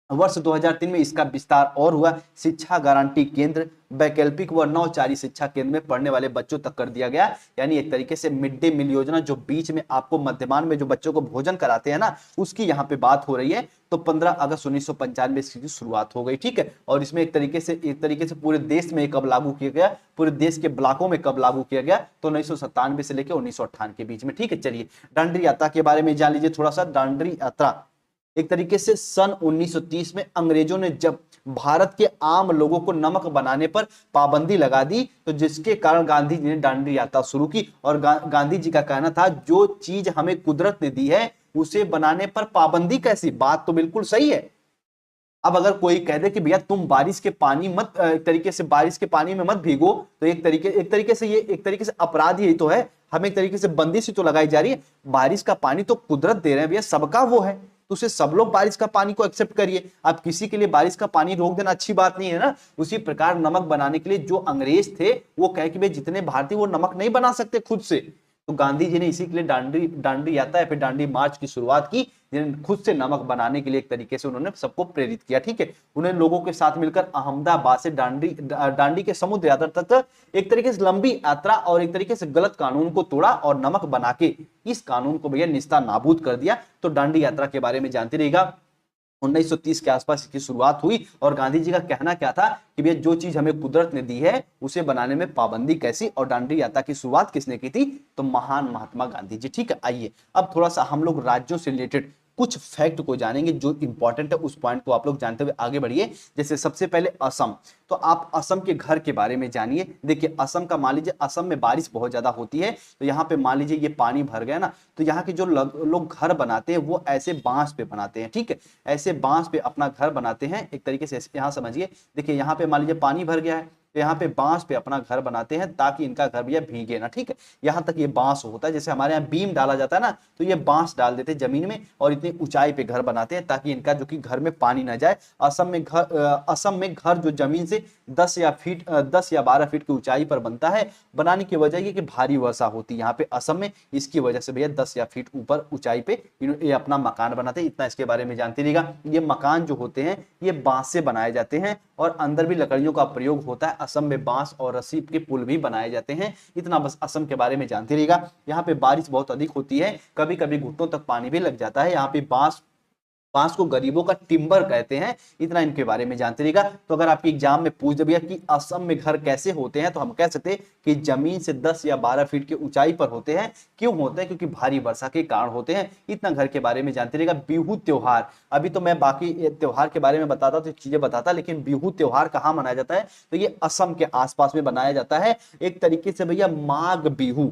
वर्ष 2003 में इसका विस्तार और हुआ। शिक्षा गारंटी केंद्र वैकल्पिक व नौचारी शिक्षा केंद्र में पढ़ने वाले बच्चों तक कर दिया गया। यानी एक तरीके से मिड डे मील योजना जो बीच में आपको मध्यमान में जो बच्चों को भोजन कराते हैं ना, उसकी यहाँ पे बात हो रही है। तो 15 अगस्त 1995 इसकी शुरुआत हो गई, ठीक है। और इसमें एक तरीके से पूरे देश में कब लागू किया गया, पूरे देश के ब्लॉकों में कब लागू किया गया, तो 1997 से लेकर 1998 के बीच में, ठीक है। चलिए दांडी यात्रा के बारे में जान लीजिए थोड़ा सा। दांडी यात्रा एक तरीके से सन 1930 में अंग्रेजों ने जब भारत के आम लोगों को नमक बनाने पर पाबंदी लगा दी, तो जिसके कारण गांधी जी ने दांडी यात्रा शुरू की। और गांधी जी का कहना था जो चीज हमें कुदरत ने दी है उसे बनाने पर पाबंदी कैसी, बात तो बिल्कुल सही है। अब अगर कोई कह दे कि भैया तुम बारिश के पानी मत, एक तरीके से बारिश के पानी में मत भीगो, तो एक तरीके से ये एक तरीके से अपराध ही तो है, हमें एक तरीके से बंदिश ही तो लगाई जा रही है। बारिश का पानी तो कुदरत दे रहे हैं भैया, सबका वो है, तो उसे सब लोग बारिश का पानी को एक्सेप्ट करिए। आप किसी के लिए बारिश का पानी रोक देना अच्छी बात नहीं है ना। उसी प्रकार नमक बनाने के लिए जो अंग्रेज थे वो कहे कि भाई जितने भारतीय वो नमक नहीं बना सकते खुद से, तो गांधी जी ने इसी के लिए दांडी यात्रा या फिर दांडी मार्च की शुरुआत की, जिन्हें खुद से नमक बनाने के लिए एक तरीके से उन्होंने सबको प्रेरित किया, ठीक है। उन्होंने लोगों के साथ मिलकर अहमदाबाद से दांडी के समुद्र यात्रा तक एक तरीके से लंबी यात्रा और एक तरीके से गलत कानून को तोड़ा और नमक बना के इस कानून को भैया निस्ता नाबूद कर दिया। तो दांडी यात्रा के बारे में जानते रहिएगा। 1930 के आसपास इसकी शुरुआत हुई और गांधी जी का कहना क्या था कि भैया जो चीज हमें कुदरत ने दी है उसे बनाने में पाबंदी कैसी। और दांडी यात्रा की शुरुआत किसने की थी, तो महान महात्मा गांधी जी, ठीक है। आइए अब थोड़ा सा हम लोग राज्यों से रिलेटेड कुछ फैक्ट को जानेंगे जो इंपॉर्टेंट है, उस पॉइंट को आप लोग जानते हुए आगे बढ़िए। जैसे सबसे पहले असम, तो आप असम के घर के बारे में जानिए। देखिए असम का मान लीजिए, असम में बारिश बहुत ज्यादा होती है, तो यहाँ पे मान लीजिए ये पानी भर गया ना, तो यहाँ के जो लोग घर बनाते हैं वो ऐसे बांस पे बनाते हैं, ठीक है। ऐसे बांस पे अपना घर बनाते हैं एक तरीके से। यहाँ समझिए, देखिए यहाँ पे मान लीजिए पानी भर गया है, तो यहाँ पे बांस पे अपना घर बनाते हैं ताकि इनका घर भैया भीगे ना, ठीक है। यहाँ तक ये बांस होता है, जैसे हमारे यहाँ बीम डाला जाता है ना, तो ये बांस डाल देते हैं जमीन में और इतनी ऊंचाई पे घर बनाते हैं ताकि इनका जो कि घर में पानी ना जाए। असम में घर जो जमीन से 10 या 12 फीट की ऊंचाई पर बनता है। बनाने की वजह ये कि भारी वर्षा होती है यहाँ पे असम में, इसकी वजह से भैया 10 या फीट ऊपर ऊंचाई पे ये अपना मकान बनाते हैं। इतना इसके बारे में जानते रहिएगा। ये मकान जो होते हैं ये बांस से बनाए जाते हैं और अंदर भी लकड़ियों का प्रयोग होता है। असम में बांस और रस्सी के पुल भी बनाए जाते हैं। इतना बस असम के बारे में जानते रहिएगा। यहाँ पे बारिश बहुत अधिक होती है, कभी कभी घुटनों तक पानी भी लग जाता है। यहाँ पे बांस को गरीबों का टिम्बर कहते हैं। इतना इनके बारे में जानते रहिएगा। तो अगर आपके एग्जाम में पूछ दिया कि असम में घर कैसे होते हैं, तो हम कह सकते हैं कि जमीन से 10 या 12 फीट की ऊंचाई पर होते हैं। क्यों होते हैं, क्योंकि भारी वर्षा के कारण होते हैं। इतना घर के बारे में जानते रहिएगा। बिहू त्योहार, अभी तो मैं बाकी त्योहार के बारे में बताता तो चीजें बताता, लेकिन बिहू त्योहार कहाँ मनाया जाता है, तो ये असम के आसपास में बनाया जाता है। एक तरीके से भैया माघ बिहू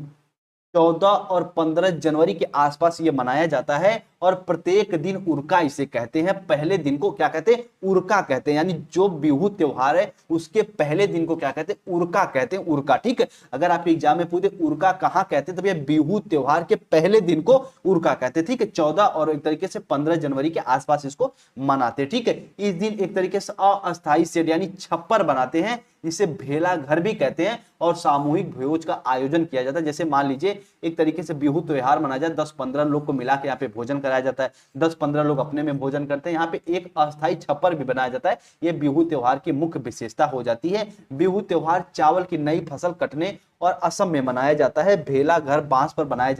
14 और 15 जनवरी के आसपास ये मनाया जाता है। और प्रत्येक दिन उरका इसे कहते हैं। पहले दिन को क्या कहते हैं? उरका कहते हैं। यानी जो बिहू त्योहार है उसके पहले दिन को क्या कहते हैं? उरका कहते हैं। उरका, ठीक है। अगर आपके एग्जाम में पूछे उरका कहाँ कहते हैं, तो भैया बिहू त्योहार के पहले दिन को उरका कहते हैं, ठीक है। 14 और एक तरीके से 15 जनवरी के आसपास इसको मनाते हैं, ठीक है। इस दिन एक तरीके से अस्थायी शेड यानी छप्पर बनाते हैं, जिसे भेला घर भी कहते हैं, और सामूहिक भोज का आयोजन किया जाता है। जैसे मान लीजिए एक तरीके से बिहू त्योहार मनाया जाए, 10-15 लोग को मिला के यहाँ पे भोजन कराया जाता है, 10-15 लोग अपने में भोजन करते हैं, यहाँ पे एक अस्थायी छप्पर भी बनाया जाता है। ये बिहू त्योहार की मुख्य विशेषता हो जाती है। बिहू त्योहार चावल की नई फसल कटने और असम में मनाया जाता है। भेला घर बांस पर बनाया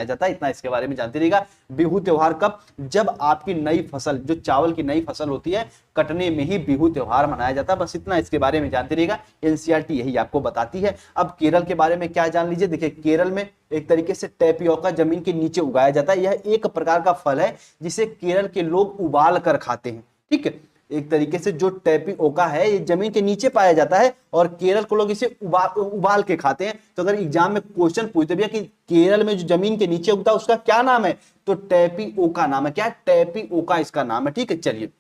जाता है। इतना इसके बारे में जानते रहिएगा। बिहू त्योहार कब? जब आपकी नई फसल, जो चावल की नई फसल होती है, कटने में ही बिहू त्योहार मनाया जाता है। बस इतना इसके बारे में जानते रहिएगा। एनसीईआरटी यही आपको बताती है। अब केरल के बारे में क्या जान लीजिए। देखिए केरल में एक तरीके से टेपियोका जमीन के नीचे उगाया जाता है। यह एक प्रकार का फल है जिसे केरल के लोग उबाल कर खाते हैं, ठीक है। एक तरीके से जो टेपियोका है ये जमीन के नीचे पाया जाता है और केरल के लोग इसे उबाल के खाते हैं। तो अगर एग्जाम में क्वेश्चन पूछते भैया कि केरल में जो जमीन के नीचे उगता है उसका क्या नाम है, तो टेपियोका नाम है। क्या? टेपियोका इसका नाम है, ठीक है। चलिए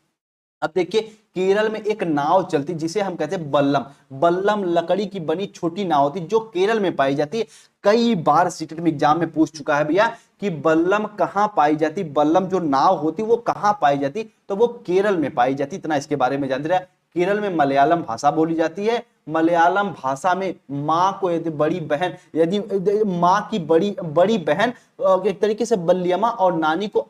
अब देखिए केरल में एक नाव चलती जिसे हम कहते हैं बल्लम। बल्लम लकड़ी की बनी छोटी नाव होती जो केरल में पाई जाती है। कई बार सीटेट में एग्जाम में पूछ चुका है भैया कि बल्लम कहां पाई जाती, बल्लम जो नाव होती वो कहां पाई जाती, तो वो केरल में पाई जाती। इतना इसके बारे में जानते रहे। केरल में मलयालम भाषा बोली जाती है। मलयालम भाषा में माँ को यदि बड़ी बहन, यदि माँ की बड़ी बहन एक तरीके से बल्यमा और नानी को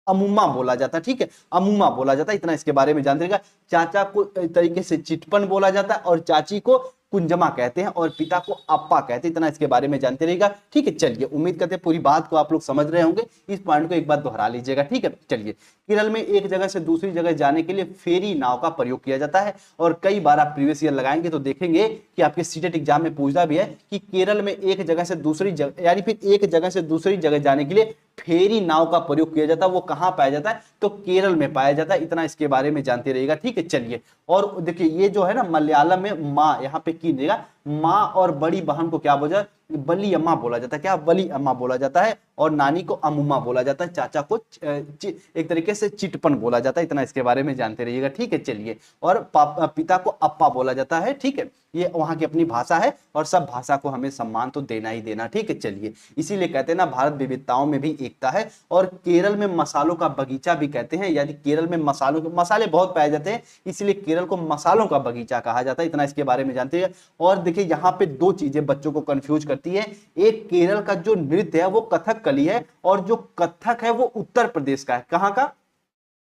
अमुमा बोला जाता है, ठीक है। अमुमा बोला जाता है। इतना इसके बारे में जानते रहिएगा। चाचा को तरीके से चिटपन बोला जाता है और चाची को कुंजमा कहते हैं और पिता को अप्पा कहते हैं। इतना इसके बारे में जानते रहिएगा, ठीक है। चलिए उम्मीद करते हैं पूरी बात को आप लोग समझ रहे होंगे। इस पॉइंट को एक बार दोहरा लीजिएगा, ठीक है। चलिए केरल में एक जगह से दूसरी जगह जाने के लिए फेरी नाव का प्रयोग किया जाता है और कई बार आप प्रीवियस ईयर लगाएंगे तो देखेंगे कि आपके सीटेट एग्जाम में पूछता भी है कि केरल में एक जगह से दूसरी जगह यानी फिर एक जगह से दूसरी जगह जाने के लिए फेरी नाव का प्रयोग किया जाता है। वो कहां पाया जाता है, तो केरल में पाया जाता है। इतना इसके बारे में जानते रहिएगा, ठीक है। चलिए और देखिए ये जो है ना मलयालम में माँ यहाँ पे कीजिएगा, माँ और बड़ी बहन को क्या बोला, बली अम्मा बोला जाता है। क्या? बली अम्मा बोला जाता है। और नानी को अमुमा बोला जाता है। चाचा को एक तरीके से चिटपन बोला जाता है। इतना इसके बारे में जानते रहिएगा, ठीक है। चलिए और पिता को अप्पा बोला जाता है, ठीक है। ये वहां की अपनी भाषा है और सब भाषा को हमें सम्मान तो देना ही देना, ठीक है। चलिए इसीलिए कहते हैं ना भारत विविधताओं में भी एकता है। और केरल में मसालों का बगीचा भी कहते हैं। यदि केरल में मसाले बहुत पाए जाते हैं इसलिए केरल को मसालों का बगीचा कहा जाता है। इतना इसके बारे में जानते हैं। और देखिए यहाँ पे दो चीजें बच्चों को कंफ्यूज करती है। एक केरल का जो नृत्य है वो कथकली है और जो कथक है वो उत्तर प्रदेश का है। कहाँ का?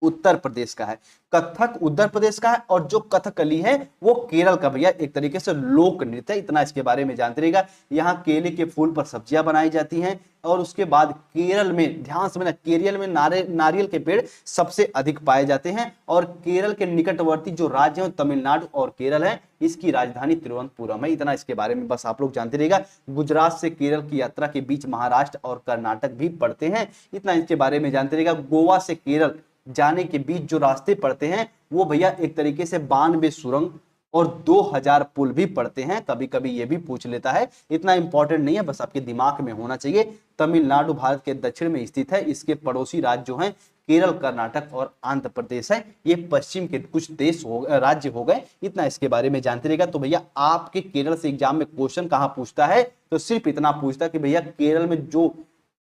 उत्तर प्रदेश का है। कथक उत्तर प्रदेश का है और जो कथकली है वो केरल का भैया एक तरीके से लोक नृत्य है। इतना इसके बारे में जानते रहिएगा। यहाँ केले के फूल पर सब्जियां बनाई जाती हैं और उसके बाद केरल में ध्यान समझना, केरल में नारियल के पेड़ सबसे अधिक पाए जाते हैं। और केरल के निकटवर्ती जो राज्य है तमिलनाडु और केरल है, इसकी राजधानी तिरुवनंतपुरम है। इतना इसके बारे में बस आप लोग जानते रहिएगा। गुजरात से केरल की यात्रा के बीच महाराष्ट्र और कर्नाटक भी पड़ते हैं। इतना इसके बारे में जानते रहिएगा। गोवा से केरल जाने के बीच जो रास्ते पड़ते हैं वो भैया एक तरीके से 92 सुरंग और 2000 पुल भी पड़ते हैं। कभी कभी ये भी पूछ लेता है, इतना इंपॉर्टेंट नहीं है, बस आपके दिमाग में होना चाहिए। तमिलनाडु भारत के दक्षिण में स्थित है। इसके पड़ोसी राज्य जो हैं केरल, कर्नाटक और आंध्र प्रदेश है। ये पश्चिम के कुछ राज्य हो गए। इतना इसके बारे में जानते रहेगा। तो भैया आपके केरल से एग्जाम में क्वेश्चन कहां पूछता है, तो सिर्फ इतना पूछता है कि भैया केरल में जो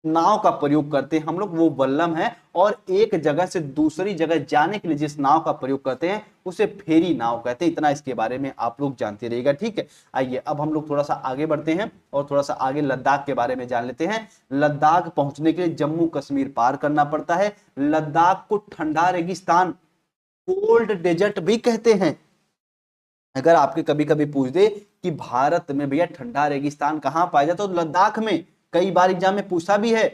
नाव का प्रयोग करते हैं हम लोग वो वल्लम है और एक जगह से दूसरी जगह जाने के लिए जिस नाव का प्रयोग करते हैं उसे फेरी नाव कहते हैं। इतना इसके बारे में आप लोग जानते रहिएगा, ठीक है। आइए अब हम लोग थोड़ा सा आगे बढ़ते हैं और थोड़ा सा आगे लद्दाख के बारे में जान लेते हैं। लद्दाख पहुंचने के लिए जम्मू कश्मीर पार करना पड़ता है। लद्दाख को ठंडा रेगिस्तान, कोल्ड डेजर्ट भी कहते हैं। अगर आपके कभी कभी पूछ दे कि भारत में भैया ठंडा रेगिस्तान कहां पाया जाता है तो लद्दाख में, कई बार एग्जाम में पूछा भी है,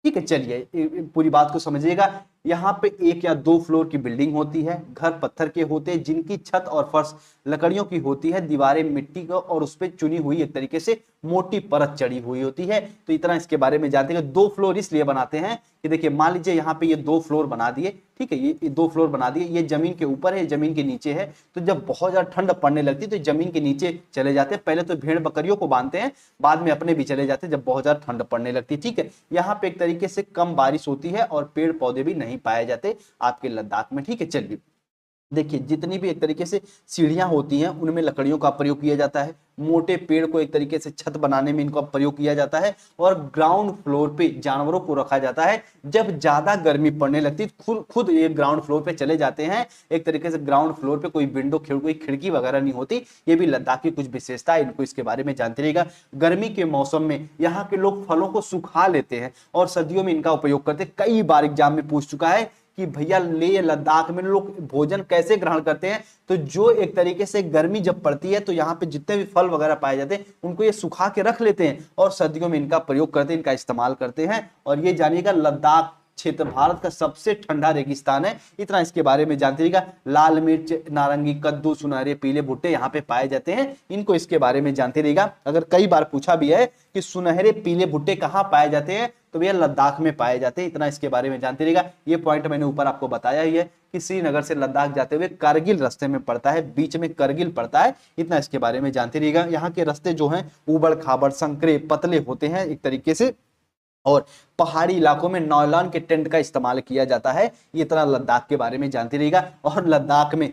ठीक है। चलिए पूरी बात को समझिएगा। यहाँ पे 1 या 2 फ्लोर की बिल्डिंग होती है। घर पत्थर के होते हैं जिनकी छत और फर्श लकड़ियों की होती है। दीवारें मिट्टी का और उस पर चुनी हुई एक तरीके से मोटी परत चढ़ी हुई होती है। तो इतना इसके बारे में जानते हैं। 2 फ्लोर इसलिए बनाते हैं कि देखिए मान लीजिए यहाँ पे ये 2 फ्लोर बना दिए, ठीक है, ये 2 फ्लोर बना दिए, ये जमीन के ऊपर है, जमीन के नीचे है। तो जब बहुत ज्यादा ठंड पड़ने लगती है तो जमीन के नीचे चले जाते हैं। पहले तो भेड़ बकरियों को बांधते हैं, बाद में अपने भी चले जाते हैं जब बहुत ज्यादा ठंड पड़ने लगती है, ठीक है। यहाँ पे एक तरीके से कम बारिश होती है और पेड़ पौधे भी नहीं पाए जाते आपके लद्दाख में, ठीक है। चलिए देखिए जितनी भी एक तरीके से सीढ़ियां होती हैं उनमें लकड़ियों का प्रयोग किया जाता है। मोटे पेड़ को एक तरीके से छत बनाने में इनका प्रयोग किया जाता है। और ग्राउंड फ्लोर पे जानवरों को रखा जाता है। जब ज्यादा गर्मी पड़ने लगती है खुद ये ग्राउंड फ्लोर पे चले जाते हैं। एक तरीके से ग्राउंड फ्लोर पे कोई विंडो कोई खिड़की वगैरह नहीं होती। ये भी लद्दाख की कुछ विशेषता है, इनको इसके बारे में जानते रहिएगा। गर्मी के मौसम में यहाँ के लोग फलों को सुखा लेते हैं और सर्दियों में इनका उपयोग करते हैं। कई बार एग्जाम में पूछ चुका है कि भैया ले लद्दाख में लोग भोजन कैसे ग्रहण करते हैं। तो जो एक तरीके से गर्मी जब पड़ती है तो यहाँ पे जितने भी फल वगैरह पाए जाते हैं उनको ये सुखा के रख लेते हैं और सर्दियों में इनका प्रयोग करते हैं, इनका इस्तेमाल करते हैं। और ये जानिएगा लद्दाख क्षेत्र भारत का सबसे ठंडा रेगिस्तान है। इतना इसके बारे में जानते रहिएगा। लाल मिर्च, नारंगी, कद्दू, सुनहरे पीले भुट्टे यहाँ पे पाए जाते हैं, इनको इसके बारे में जानते रहिएगा। अगर कई बार पूछा भी है कि सुनहरे पीले भुट्टे कहाँ पाए जाते हैं तो भैया लद्दाख में पाए जाते हैं। इतना इसके बारे में जानते रहिएगा। ये पॉइंट मैंने ऊपर आपको बताया ही है कि श्रीनगर से लद्दाख जाते हुए कारगिल रास्ते में पड़ता है, बीच में करगिल पड़ता है। इतना इसके बारे में जानते रहिएगा। यहाँ के रास्ते जो हैं उबड़ खाबड़ संकरे पतले होते हैं एक तरीके से, और पहाड़ी इलाकों में नॉयलॉन के टेंट का इस्तेमाल किया जाता है। ये तरह लद्दाख के बारे में जानते रहिएगा। और लद्दाख में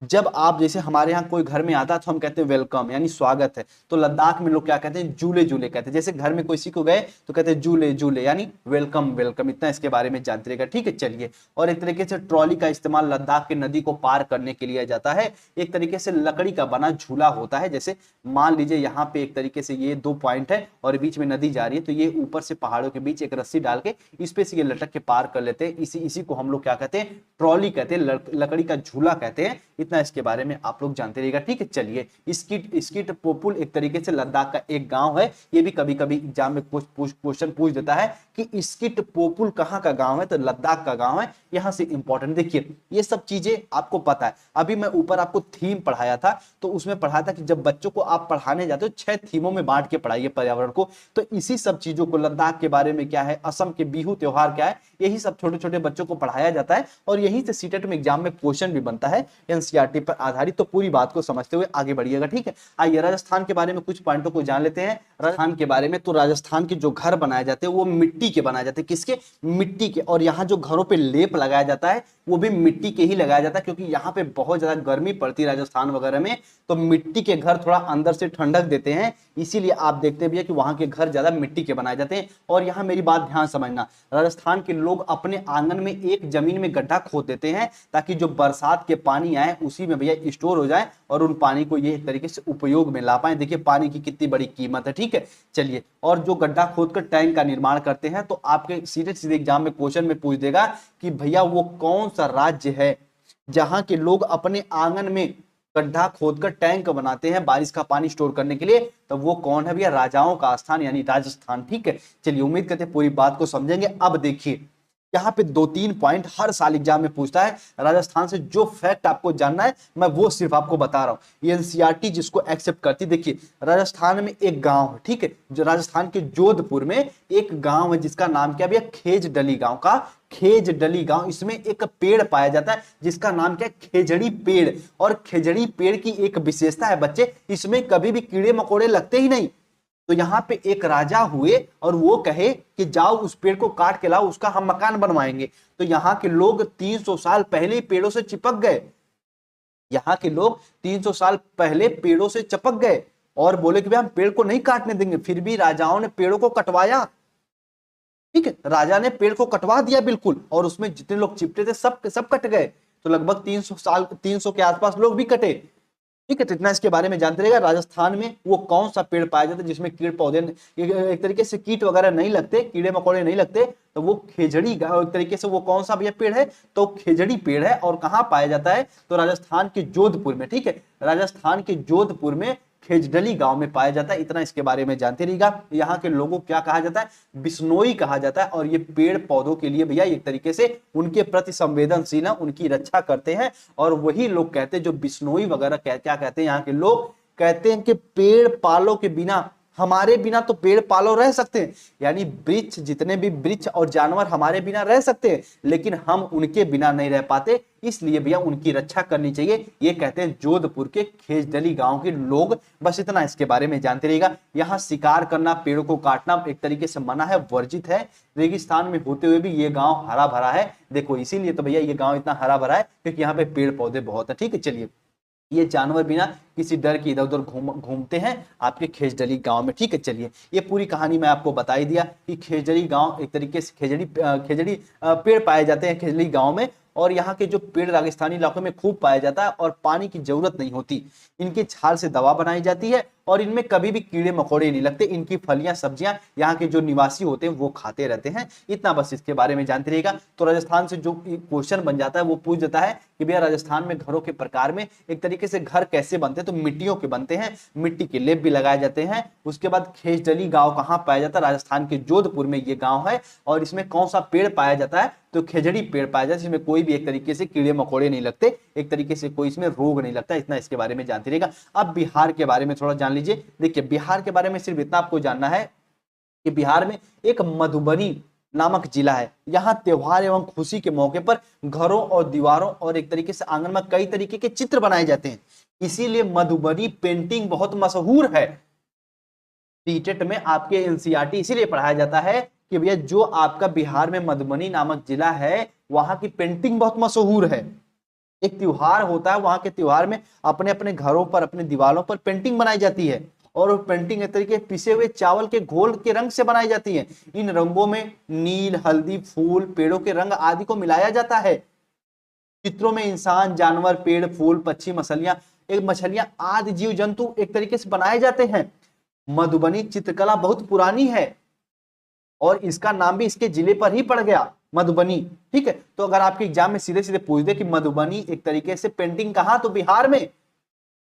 जब आप जैसे हमारे यहाँ कोई घर में आता है तो हम कहते हैं वेलकम यानी स्वागत है। तो लद्दाख में लोग क्या कहते हैं, जूले जूले कहते हैं। जैसे घर में कोई को गए तो कहते हैं जूले जूले यानी वेलकम वेलकम। इतना इसके बारे में जानते रहेगा, ठीक है। चलिए, और एक तरीके से ट्रॉली का इस्तेमाल लद्दाख की नदी को पार करने के लिए जाता है। एक तरीके से लकड़ी का बना झूला होता है। जैसे मान लीजिए यहाँ पे एक तरीके से ये 2 पॉइंट है और बीच में नदी जा रही है, तो ये ऊपर से पहाड़ों के बीच एक रस्सी डाल के इस पे से ये लटक के पार कर लेते हैं। इसी को हम लोग क्या कहते हैं, ट्रॉली कहते हैं, लकड़ी का झूला कहते हैं। इतना इसके बारे में आप लोग जानते रहिएगा, ठीक है। चलिए, स्कीट पोपुल एक तरीके से लद्दाख का एक गांव है। ये भी कभी कभी एग्जाम में क्वेश्चन पूछ देता है कि स्कीट पोपुल कहाँ का गांव है, तो लद्दाख का गांव है। यहां से इंपॉर्टेंट देखिए, ये सब चीजें आपको पता है। अभी मैं ऊपर आपको थीम पढ़ाया था तो उसमें पढ़ाया था कि जब बच्चों को आप पढ़ाने जाते हो 6 थीमों में बांट के पढ़ाइए पर्यावरण को। तो इसी सब चीजों को, लद्दाख के बारे में क्या है, असम के बिहू त्योहार क्या है, यही सब छोटे छोटे बच्चों को पढ़ाया जाता है। और यहीं से सीटेट में एग्जाम में क्वेश्चन भी बनता है एनसीईआरटी पर आधारित। तो पूरी बात को समझते हुए आगे बढ़िएगा, ठीक है। आइए राजस्थान के बारे में कुछ पॉइंटों को जान लेते हैं। राजस्थान के बारे में, तो राजस्थान के जो घर बनाए जाते हैं वो मिट्टी के बनाए जाते हैं। किसके, मिट्टी के। और यहाँ जो घरों पे लेप लगाया जाता है वो भी मिट्टी के ही लगाया जाता है, क्योंकि यहाँ पे बहुत ज्यादा गर्मी पड़ती है राजस्थान वगैरह में। तो मिट्टी के घर थोड़ा अंदर से ठंडक देते हैं, इसीलिए आप देखते भी है कि वहां के घर ज्यादा मिट्टी के बनाए जाते हैं। और यहाँ मेरी बात ध्यान समझना, राजस्थान के लोग अपने आंगन में एक जमीन में गड्ढा खोद देते हैं ताकि जो बरसात के पानी आए उसी में भैया स्टोर हो जाए और उन पानी को ये एक तरीके से उपयोग में ला पाए। देखिए पानी की कितनी बड़ी कीमत है, ठीक है। चलिए, और जो गड्ढा खोदकर टैंक का निर्माण करते हैं, तो आपके सीधे सीधे एग्जाम में क्वेश्चन में पूछ देगा कि भैया वो कौन सा राज्य है जहां के लोग अपने आंगन में गड्ढा खोदकर टैंक बनाते हैं बारिश का पानी स्टोर करने के लिए। तो वो कौन है भैया, राजाओं का स्थान यानी राजस्थान, ठीक है। चलिए, उम्मीद करते हैं पूरी बात को समझेंगे। अब देखिए, यहाँ पे 2-3 पॉइंट हर साल एग्जाम में पूछता है। राजस्थान से जो फैक्ट आपको जानना है मैं वो सिर्फ आपको बता रहा हूँ। ये एनसीईआरटी जिसको एक्सेप्ट करती। देखिए, राजस्थान में एक गांव है, ठीक है, जो राजस्थान के जोधपुर में एक गांव है जिसका नाम क्या भैया, खेजडली गांव का खेजडली गांव। इसमें एक पेड़ पाया जाता है जिसका नाम क्या है, खेजड़ी पेड़। और खेजड़ी पेड़ की एक विशेषता है बच्चे, इसमें कभी भी कीड़े मकोड़े लगते ही नहीं। तो यहाँ पे एक राजा हुए और वो कहे कि जाओ उस पेड़ को काट के लाओ, उसका हम मकान बनवाएंगे। तो यहाँ के लोग 300 साल पहले ही पेड़ों से चिपक गए। यहाँ के लोग 300 साल पहले पेड़ों से चिपक गए और बोले कि भाई हम पेड़ को नहीं काटने देंगे। फिर भी राजाओं ने पेड़ों को कटवाया, ठीक है। राजा ने पेड़ को कटवा दिया बिल्कुल, और उसमें जितने लोग चिपटे थे सब कट गए। तो लगभग 300 के आसपास लोग भी कटे, ठीक है। तो इतना इसके बारे में जानते रहेगा। राजस्थान में वो कौन सा पेड़ पाया जाता है जिसमें कीड़ पौधे एक तरीके से कीट वगैरह नहीं लगते, कीड़े मकोड़े नहीं लगते, तो वो खेजड़ी एक तरीके से वो कौन सा भैया पेड़ है, तो खेजड़ी पेड़ है। और कहाँ पाया जाता है, तो राजस्थान के जोधपुर में, ठीक है। राजस्थान के जोधपुर में खेजडली गांव में पाया जाता है। इतना इसके बारे में जानते रहिएगा। यहाँ के लोगों को क्या कहा जाता है, बिश्नोई कहा जाता है। और ये पेड़ पौधों के लिए भैया एक तरीके से उनके प्रति संवेदनशील है, उनकी रक्षा करते हैं। और वही लोग कहते हैं जो बिश्नोई वगैरह क्या कहते हैं, यहाँ के लोग कहते हैं कि पेड़ पालों के बिना, हमारे बिना तो पेड़ पालो रह सकते हैं, यानी वृक्ष, जितने भी वृक्ष और जानवर हमारे बिना रह सकते हैं, लेकिन हम उनके बिना नहीं रह पाते, इसलिए भैया उनकी रक्षा करनी चाहिए। ये कहते हैं जोधपुर के खेजडली गांव के लोग। बस इतना इसके बारे में जानते रहिएगा। यहाँ शिकार करना, पेड़ों को काटना एक तरीके से मना है, वर्जित है। रेगिस्तान में होते हुए भी ये गांव हरा भरा है। देखो इसीलिए तो भैया ये गांव इतना हरा भरा है, क्योंकि यहाँ पे पेड़ पौधे बहुत है। ठीक है, चलिए, ये जानवर बिना किसी डर के इधर उधर घूमते हैं आपके खेजडली गांव में। ठीक है, चलिए, ये पूरी कहानी मैं आपको बता ही दिया कि खेजड़ी गांव एक तरीके से खेजड़ी पेड़ पाए जाते हैं खेजड़ी गांव में। और यहाँ के जो पेड़ राजस्थानी इलाकों में खूब पाया जाता है और पानी की जरूरत नहीं होती। इनके छाल से दवा बनाई जाती है और इनमें कभी भी कीड़े मकोड़े नहीं लगते। इनकी फलियां सब्जियां यहाँ के जो निवासी होते हैं वो खाते रहते हैं। इतना बस इसके बारे में जानते रहिएगा। तो राजस्थान से जो क्वेश्चन बन जाता है वो पूछ देता है कि भैया राजस्थान में घरों के प्रकार में एक तरीके से घर कैसे बनते हैं, तो मिट्टियों के बनते हैं, मिट्टी के लेप भी लगाए जाते हैं। उसके बाद खेजडली गांव कहाँ पाया जाता है, राजस्थान के जोधपुर में ये गांव है। और इसमें कौन सा पेड़ पाया जाता है, तो खेजड़ी पेड़ पाया जाता है, जिसमें कोई भी एक तरीके से कीड़े मकोड़े नहीं लगते, एक तरीके से कोई इसमें रोग नहीं लगता। इतना इसके बारे में जानते रहिएगा। अब बिहार के बारे में थोड़ा जान लीजिए। देखिए, बिहार के बारे में सिर्फ इतना आपको जानना है कि बिहार में एक मधुबनी नामक जिला है। यहाँ त्योहार एवं खुशी के मौके पर घरों और दीवारों और एक तरीके से आंगन में कई तरीके के चित्र बनाए जाते हैं। इसीलिए मधुबनी पेंटिंग बहुत मशहूर है। सीटेट में आपके एनसीईआरटी इसीलिए पढ़ाया जाता है कि भैया जो आपका बिहार में मधुबनी नामक जिला है, वहां की पेंटिंग बहुत मशहूर है। एक त्योहार होता है, वहां के त्योहार में अपने अपने घरों पर, अपने दीवारों पर पेंटिंग बनाई जाती है। और वो पेंटिंग एक तरीके पिसे हुए चावल के घोल के रंग से बनाई जाती है। इन रंगों में नील, हल्दी, फूल, पेड़ों के रंग आदि को मिलाया जाता है। चित्रों में इंसान, जानवर, पेड़, फूल, पक्षी, मछलियां आदि जीव जंतु एक तरीके से बनाए जाते हैं। मधुबनी चित्रकला बहुत पुरानी है और इसका नाम भी इसके जिले पर ही पड़ गया, मधुबनी। ठीक है, तो अगर आपके एग्जाम में सीधे सीधे पूछ दे कि मधुबनी एक तरीके से पेंटिंग कहाँ, तो बिहार में।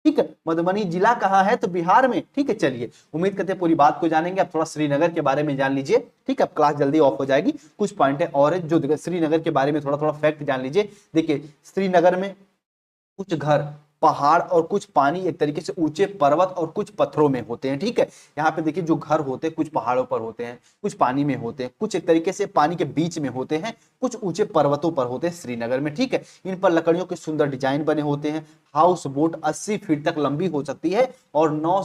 ठीक है, मधुबनी जिला कहाँ है, तो बिहार में। ठीक है, चलिए, उम्मीद करते हैं पूरी बात को जानेंगे। अब थोड़ा श्रीनगर के बारे में जान लीजिए। ठीक है, अब क्लास जल्दी ऑफ हो जाएगी। कुछ पॉइंट है और है जो श्रीनगर के बारे में थोड़ा थोड़ा फैक्ट जान लीजिए। देखिए, श्रीनगर में कुछ घर पहाड़ और कुछ पानी, एक तरीके से ऊंचे पर्वत और कुछ पत्थरों में होते हैं। ठीक है, यहाँ पे देखिए जो घर होते हैं कुछ पहाड़ों पर होते हैं, कुछ पानी में होते हैं, कुछ एक तरीके से पानी के बीच में होते हैं, कुछ ऊंचे पर्वतों पर होते हैं श्रीनगर में। ठीक है, इन पर लकड़ियों के सुंदर डिजाइन बने होते हैं। हाउस बोट 80 फीट तक लंबी हो सकती है और 9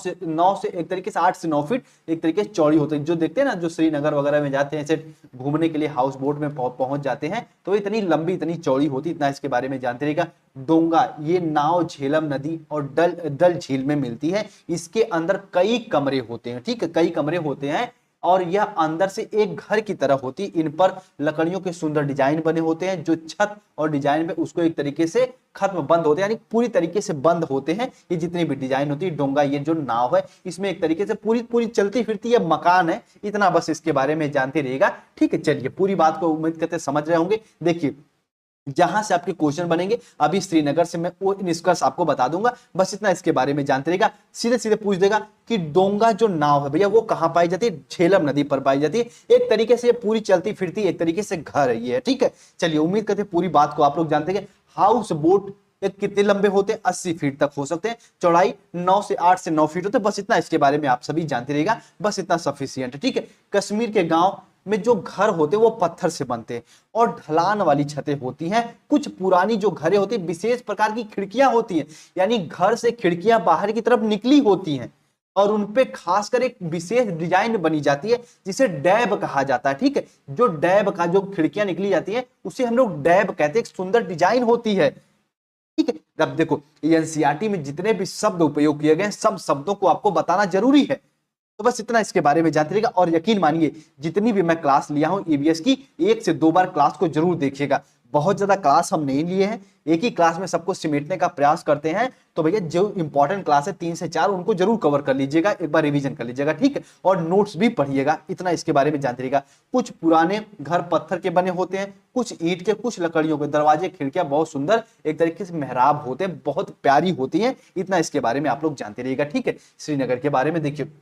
से एक तरीके से 8 से 9 फीट एक तरीके से चौड़ी होती है। जो देखते हैं ना, जो श्रीनगर वगैरह में जाते हैं ऐसे घूमने के लिए हाउस बोट में पहुंच जाते हैं, तो इतनी लंबी, इतनी चौड़ी होती। इतना इसके बारे में जानते रहेगा। डोंगा, ये नाव झेलम नदी और डल झील में मिलती है। इसके अंदर कई कमरे होते हैं। ठीक है, कई कमरे होते हैं और यह अंदर से एक घर की तरह होती। इन पर लकड़ियों के सुंदर डिजाइन बने होते हैं। जो छत और डिजाइन पे उसको एक तरीके से खत्म बंद होते हैं, यानी पूरी तरीके से बंद होते हैं। ये जितनी भी डिजाइन होती है, डोंगा ये जो नाव है, इसमें एक तरीके से पूरी चलती फिरती ये मकान है। इतना बस इसके बारे में जानते रहिएगा। ठीक है, चलिए, पूरी बात को उम्मीद करते समझ रहे होंगे। देखिए, जहां से आपके क्वेश्चन बनेंगे, अभी श्रीनगर से मैं वो निष्कर्ष आपको बता दूंगा। बस इतना इसके बारे में जानते रहेगा। सीधे सीधे पूछ देगा कि डोंगा जो नाव है भैया वो कहां पाई जाती है, झेलम नदी पर पाई जाती है। एक तरीके से पूरी चलती फिरती एक तरीके से घर है ये। ठीक है, चलिए, उम्मीद करते पूरी बात को आप लोग जानते हैं। हाउस बोट कितने लंबे होते हैं, 80 फीट तक हो सकते हैं। चौड़ाई 8 से 9 फीट होते हैं। बस इतना इसके बारे में आप सभी जानते रहेगा। बस इतना सफिशियंट है। ठीक है, कश्मीर के गांव में जो घर होते हैं वो पत्थर से बनते हैं और ढलान वाली छतें होती हैं। कुछ पुरानी जो घरें होती हैं, विशेष प्रकार की खिड़कियां होती हैं, यानी घर से खिड़कियां बाहर की तरफ निकली होती हैं और उनपे खासकर एक विशेष डिजाइन बनी जाती है जिसे डैब कहा जाता है। ठीक है, जो डैब का जो खिड़कियां निकली जाती है उसे हम लोग डैब कहते हैं। एक सुंदर डिजाइन होती है। ठीक है, अब देखो एनसीईआरटी में जितने भी शब्द उपयोग किए गए सब शब्दों को आपको बताना जरूरी है। तो बस इतना इसके बारे में जानते रहिएगा। और यकीन मानिए जितनी भी मैं क्लास लिया हूं ईवीएस की, 1 से 2 बार क्लास को जरूर देखिएगा। बहुत ज्यादा क्लास हम नहीं लिए हैं, एक ही क्लास में सबको सिमेटने का प्रयास करते हैं। तो भैया जो इंपॉर्टेंट क्लास है 3 से 4 उनको जरूर कवर कर लीजिएगा, एक बार रिवीजन कर लीजिएगा, ठीक है। और नोट्स भी पढ़िएगा, इतना इसके बारे में जानते रहिएगा। कुछ पुराने घर पत्थर के बने होते हैं, कुछ ईंट के, कुछ लकड़ियों के, दरवाजे खिड़कियां बहुत सुंदर एक तरीके से मेहराब होते हैं, बहुत प्यारी होती हैं, इतना इसके बारे में आप लोग जानते रहिएगा, ठीक है। श्रीनगर के बारे में देखिए,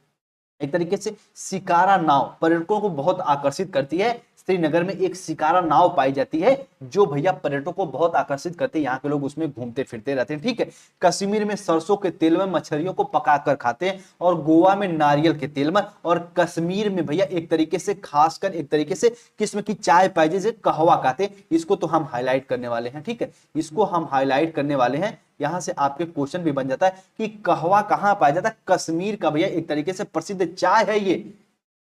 एक तरीके से शिकारा नाव पर्यटकों को बहुत आकर्षित करती है। श्रीनगर में एक शिकारा नाव पाई जाती है जो भैया पर्यटकों को बहुत आकर्षित करते हैं, यहाँ के लोग उसमें घूमते फिरते रहते हैं, ठीक है। कश्मीर में सरसों के तेल में मछलियों को पकाकर खाते हैं, और गोवा में नारियल के तेल में, और कश्मीर में भैया एक तरीके से खासकर एक तरीके से किस्म की चाय पाई जैसे कहवा कहते हैं, इसको तो हम हाईलाइट करने वाले हैं, ठीक है, इसको हम हाईलाइट करने वाले हैं। यहां से आपके क्वेश्चन भी बन जाता है कि कहवा कहां पाया जाता है, कश्मीर का भैया एक तरीके से प्रसिद्ध चाय है ये,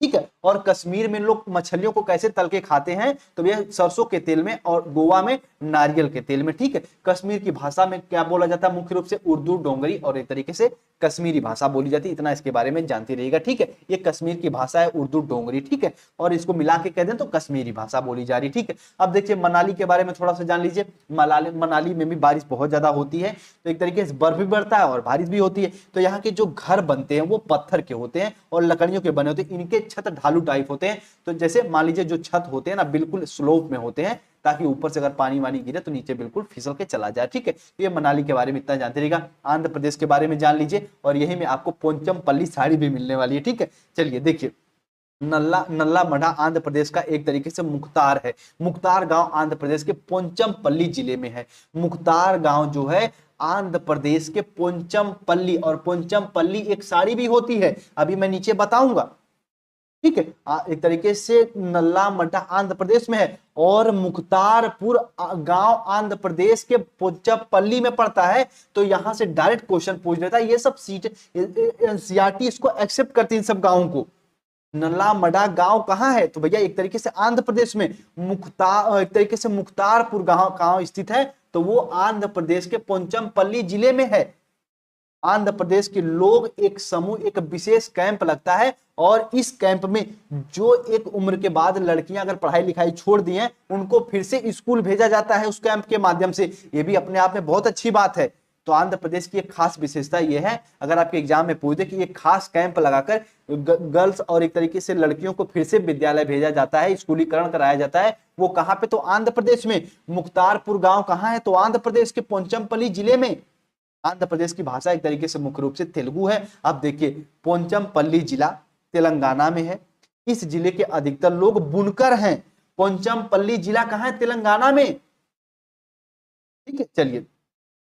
ठीक है। और कश्मीर में लोग मछलियों को कैसे तल के खाते हैं, तो भैया सरसों के तेल में, और गोवा में नारियल के तेल में, ठीक है। कश्मीर की भाषा में क्या बोला जाता है, मुख्य रूप से उर्दू, डोंगरी और एक तरीके से कश्मीरी भाषा बोली जाती है, इतना इसके बारे में जानती रहिएगा, ठीक है। ये कश्मीर की भाषा है उर्दू, डोंगरी, ठीक है, और इसको मिला के कह दें तो कश्मीरी भाषा बोली जा रही, ठीक है। अब देखिए मनाली के बारे में थोड़ा सा जान लीजिए। मनाली में भी बारिश बहुत ज्यादा होती है, तो एक तरीके से बर्फ भी बढ़ता है और बारिश भी होती है। तो यहाँ के जो घर बनते हैं वो पत्थर के होते हैं और लकड़ियों के बने होते हैं, इनके छत ढालू टाइप होते हैं। तो जैसे मान लीजिए जो छत होते हैं ना बिल्कुल स्लोप में होते हैं, ताकि ऊपर से अगर पानी वानी गिरे तो नीचे बिल्कुल फिसल के चला जाए, ठीक है। ये मनाली के बारे में इतना जानते रहिएगा। आंध्र प्रदेश के बारे में जान लीजिए, और यही में आपको पोंचमपल्ली साड़ी भी मिलने वाली है, ठीक है। चलिए देखिए, नल्ला मढ़ा आंध्र प्रदेश का एक तरीके से मुख्तार है। मुख्तार गांव आंध्र प्रदेश के पोंचमपल्ली जिले में है। मुख्तार गांव जो है आंध्र प्रदेश के पोंचमपल्ली, और पोंचमपल्ली एक साड़ी भी होती है, अभी मैं नीचे बताऊंगा, ठीक है। एक तरीके से नल्ला मड्डा आंध्र प्रदेश में है, और मुख्तारपुर गांव आंध्र प्रदेश के पोंचमपल्ली में पड़ता है। तो यहां से डायरेक्ट क्वेश्चन पूछ लेता है, ये सब सीट एनसीईआरटी इसको एक्सेप्ट करती है इन सब गांवों को। नल्ला मडा गांव कहां है, तो भैया एक तरीके से आंध्र प्रदेश में एक तरीके से मुख्तारपुर गांव स्थित है, तो वो आंध्र प्रदेश के पोंचमपल्ली जिले में है। आंध्र प्रदेश के लोग एक समूह, एक विशेष कैंप लगता है, और इस कैंप में जो एक उम्र के बाद लड़कियां अगर पढ़ाई लिखाई छोड़ दी हैं उनको फिर से स्कूल भेजा जाता है उस कैंप के माध्यम से। ये भी अपने आप में बहुत अच्छी बात है। तो आंध्र प्रदेश की एक खास विशेषता यह है, अगर आपके एग्जाम में पूछे कि एक खास कैंप लगाकर गर्ल्स और एक तरीके से लड़कियों को फिर से विद्यालय भेजा जाता है, स्कूलीकरण कराया जाता है, वो कहां पे, तो आंध्र प्रदेश में। मुख्तारपुर गांव कहां है, तो आंध्र प्रदेश के पोंचमपल्ली जिले में। आंध्र प्रदेश की भाषा एक तरीके से मुख्य रूप से तेलुगु है। अब देखिए, पोंचमपल्ली जिला तेलंगाना में है। इस जिले के अधिकतर लोग बुनकर हैं। पोंचमपल्ली जिला कहां है, तेलंगाना में, ठीक है। चलिए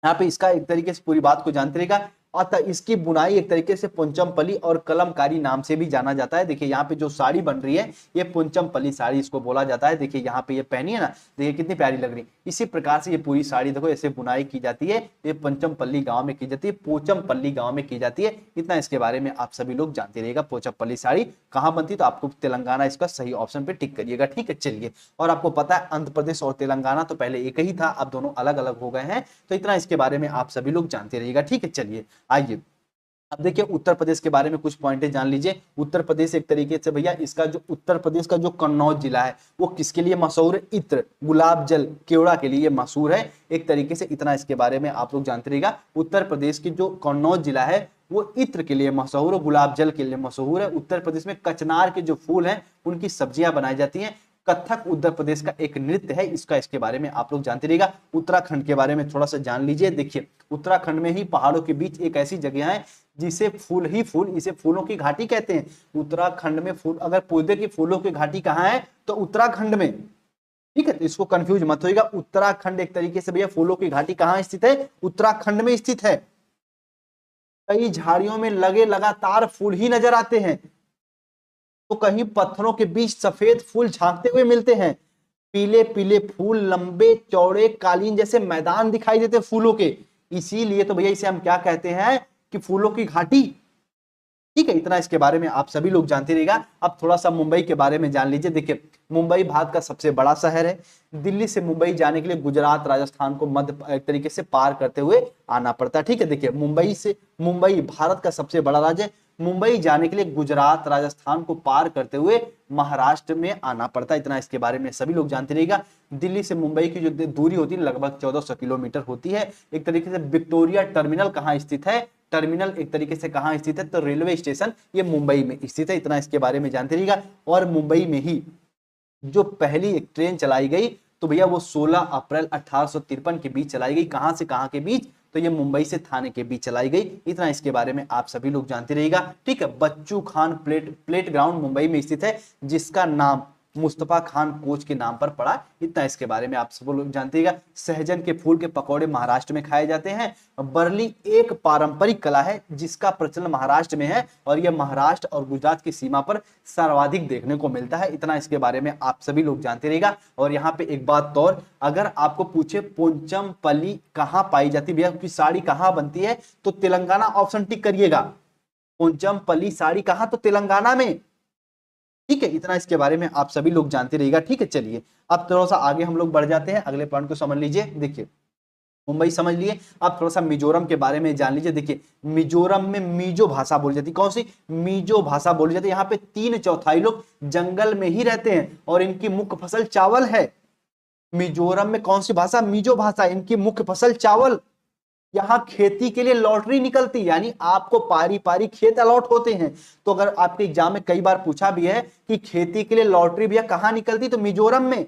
यहाँ पे इसका एक तरीके से पूरी बात को जानते रहेगा। अतः इसकी बुनाई एक तरीके से पोंचमपल्ली और कलमकारी नाम से भी जाना जाता है। देखिए यहाँ पे जो साड़ी बन रही है ये पोंचमपल्ली साड़ी इसको बोला जाता है। देखिए यहाँ पे ये पहनी है ना, देखिए कितनी प्यारी लग रही है। इसी प्रकार से ये पूरी साड़ी देखो ऐसे बुनाई की जाती है, ये पोंचमपल्ली गांव में की जाती है, पोचमपल्ली गांव में की जाती है। इतना इसके बारे में आप सभी लोग जानते रहिएगा। पोचमपल्ली साड़ी कहाँ बनती है, तो आपको तेलंगाना इसका सही ऑप्शन पे टिक करिएगा, ठीक है। चलिए, और आपको पता है आंध्र प्रदेश और तेलंगाना तो पहले एक ही था, अब दोनों अलग अलग हो गए हैं। तो इतना इसके बारे में आप सभी लोग जानते रहिएगा, ठीक है। चलिए आइए अब देखिए उत्तर प्रदेश के बारे में कुछ पॉइंटें जान लीजिए। उत्तर प्रदेश एक तरीके से भैया इसका जो उत्तर प्रदेश का जो कन्नौज जिला है वो किसके लिए मशहूर है, इत्र, गुलाब जल, केवड़ा के लिए मशहूर है एक तरीके से। इतना इसके बारे में आप लोग जानते रहिएगा। उत्तर प्रदेश की जो कन्नौज जिला है वो इत्र के लिए मशहूर है, गुलाब जल के लिए मशहूर है। उत्तर प्रदेश में कचनार के जो फूल हैं उनकी सब्जियां बनाई जाती हैं। कथक उत्तर प्रदेश का एक नृत्य है, इसका इसके बारे में आप लोग जानते रहिएगा। उत्तराखंड के बारे में थोड़ा सा जान लीजिए। देखिए उत्तराखंड में ही पहाड़ों के बीच एक ऐसी जगह है जिसे फूल ही फूल, इसे फूलों की घाटी कहते हैं। उत्तराखंड में फूल, अगर पौधे की फूलों की घाटी कहाँ है तो उत्तराखंड में, ठीक है। तो इसको कंफ्यूज मत होइएगा। उत्तराखंड एक तरीके से भैया फूलों की घाटी कहाँ स्थित है, उत्तराखंड में स्थित है। कई झाड़ियों में लगे लगातार फूल ही नजर आते हैं, तो कहीं पत्थरों के बीच सफेद फूल झांकते हुए मिलते हैं। पीले पीले फूल, लंबे चौड़े कालीन जैसे मैदान दिखाई देते फूलों के, इसीलिए तो भैया इसे हम क्या कहते हैं कि फूलों की घाटी, ठीक है। इतना इसके बारे में आप सभी लोग जानते रहिएगा। अब थोड़ा सा मुंबई के बारे में जान लीजिए। देखिए मुंबई भारत का सबसे बड़ा शहर है। दिल्ली से मुंबई जाने के लिए गुजरात, राजस्थान को मध्य एक तरीके से पार करते हुए आना पड़ता है, ठीक है। देखिए मुंबई भारत का सबसे बड़ा राज्य है। मुंबई जाने के लिए गुजरात राजस्थान को पार करते हुए महाराष्ट्र में आना पड़ता है। इतना इसके बारे में सभी लोग जानते रहिएगा। दिल्ली से मुंबई की जो दूरी होती है लगभग 1400 किलोमीटर होती है। एक तरीके से विक्टोरिया टर्मिनल कहाँ स्थित है, टर्मिनल एक तरीके से कहाँ स्थित है, तो रेलवे स्टेशन ये मुंबई में स्थित है। इतना इसके बारे में जानते रहिएगा। और मुंबई में ही जो पहली एक ट्रेन चलाई गई तो भैया वो 16 अप्रैल 1853 के बीच चलाई गई। कहां से कहां के बीच, तो ये मुंबई से थाने के बीच चलाई गई। इतना इसके बारे में आप सभी लोग जानते रहिएगा। ठीक है, बच्चू खान प्लेट ग्राउंड मुंबई में स्थित है, जिसका नाम मुस्तफा खान कोच के नाम पर पड़ा। इतना इसके बारे में आप सब लोग जानते रहिएगा। सहजन के फूल के पकौड़े महाराष्ट्र में खाए जाते हैं। बरली एक पारंपरिक कला है जिसका प्रचलन महाराष्ट्र में है और यह महाराष्ट्र और गुजरात की सीमा पर सर्वाधिक देखने को मिलता है। इतना इसके बारे में आप सभी लोग जानते रहिएगा। और यहाँ पे एक बात और, अगर आपको पूछे पोंचमपल्ली कहाँ पाई जाती है, भैया की साड़ी कहाँ बनती है, तो तेलंगाना ऑप्शन टिक करिएगा। पोंचमपल्ली साड़ी कहाँ, तो तेलंगाना में। ठीक है, इतना इसके बारे में आप सभी लोग जानते रहिएगा। ठीक है, चलिए अब थोड़ा सा आगे हम लोग बढ़ जाते हैं, अगले पॉइंट को समझ लीजिए। देखिए मुंबई समझ लिए, अब थोड़ा सा मिजोरम के बारे में जान लीजिए। देखिए मिजोरम में मीजो भाषा बोली जाती है। कौन सी, मीजो भाषा बोली जाती है। यहाँ पे 3/4 लोग जंगल में ही रहते हैं और इनकी मुख्य फसल चावल है। मिजोरम में कौन सी भाषा, मीजो भाषा, इनकी मुख्य फसल चावल। यहाँ खेती के लिए लॉटरी निकलती, यानी आपको पारी पारी खेत अलॉट होते हैं। तो अगर आपके एग्जाम में कई बार पूछा भी है कि खेती के लिए लॉटरी भैया कहाँ निकलती, तो मिजोरम में।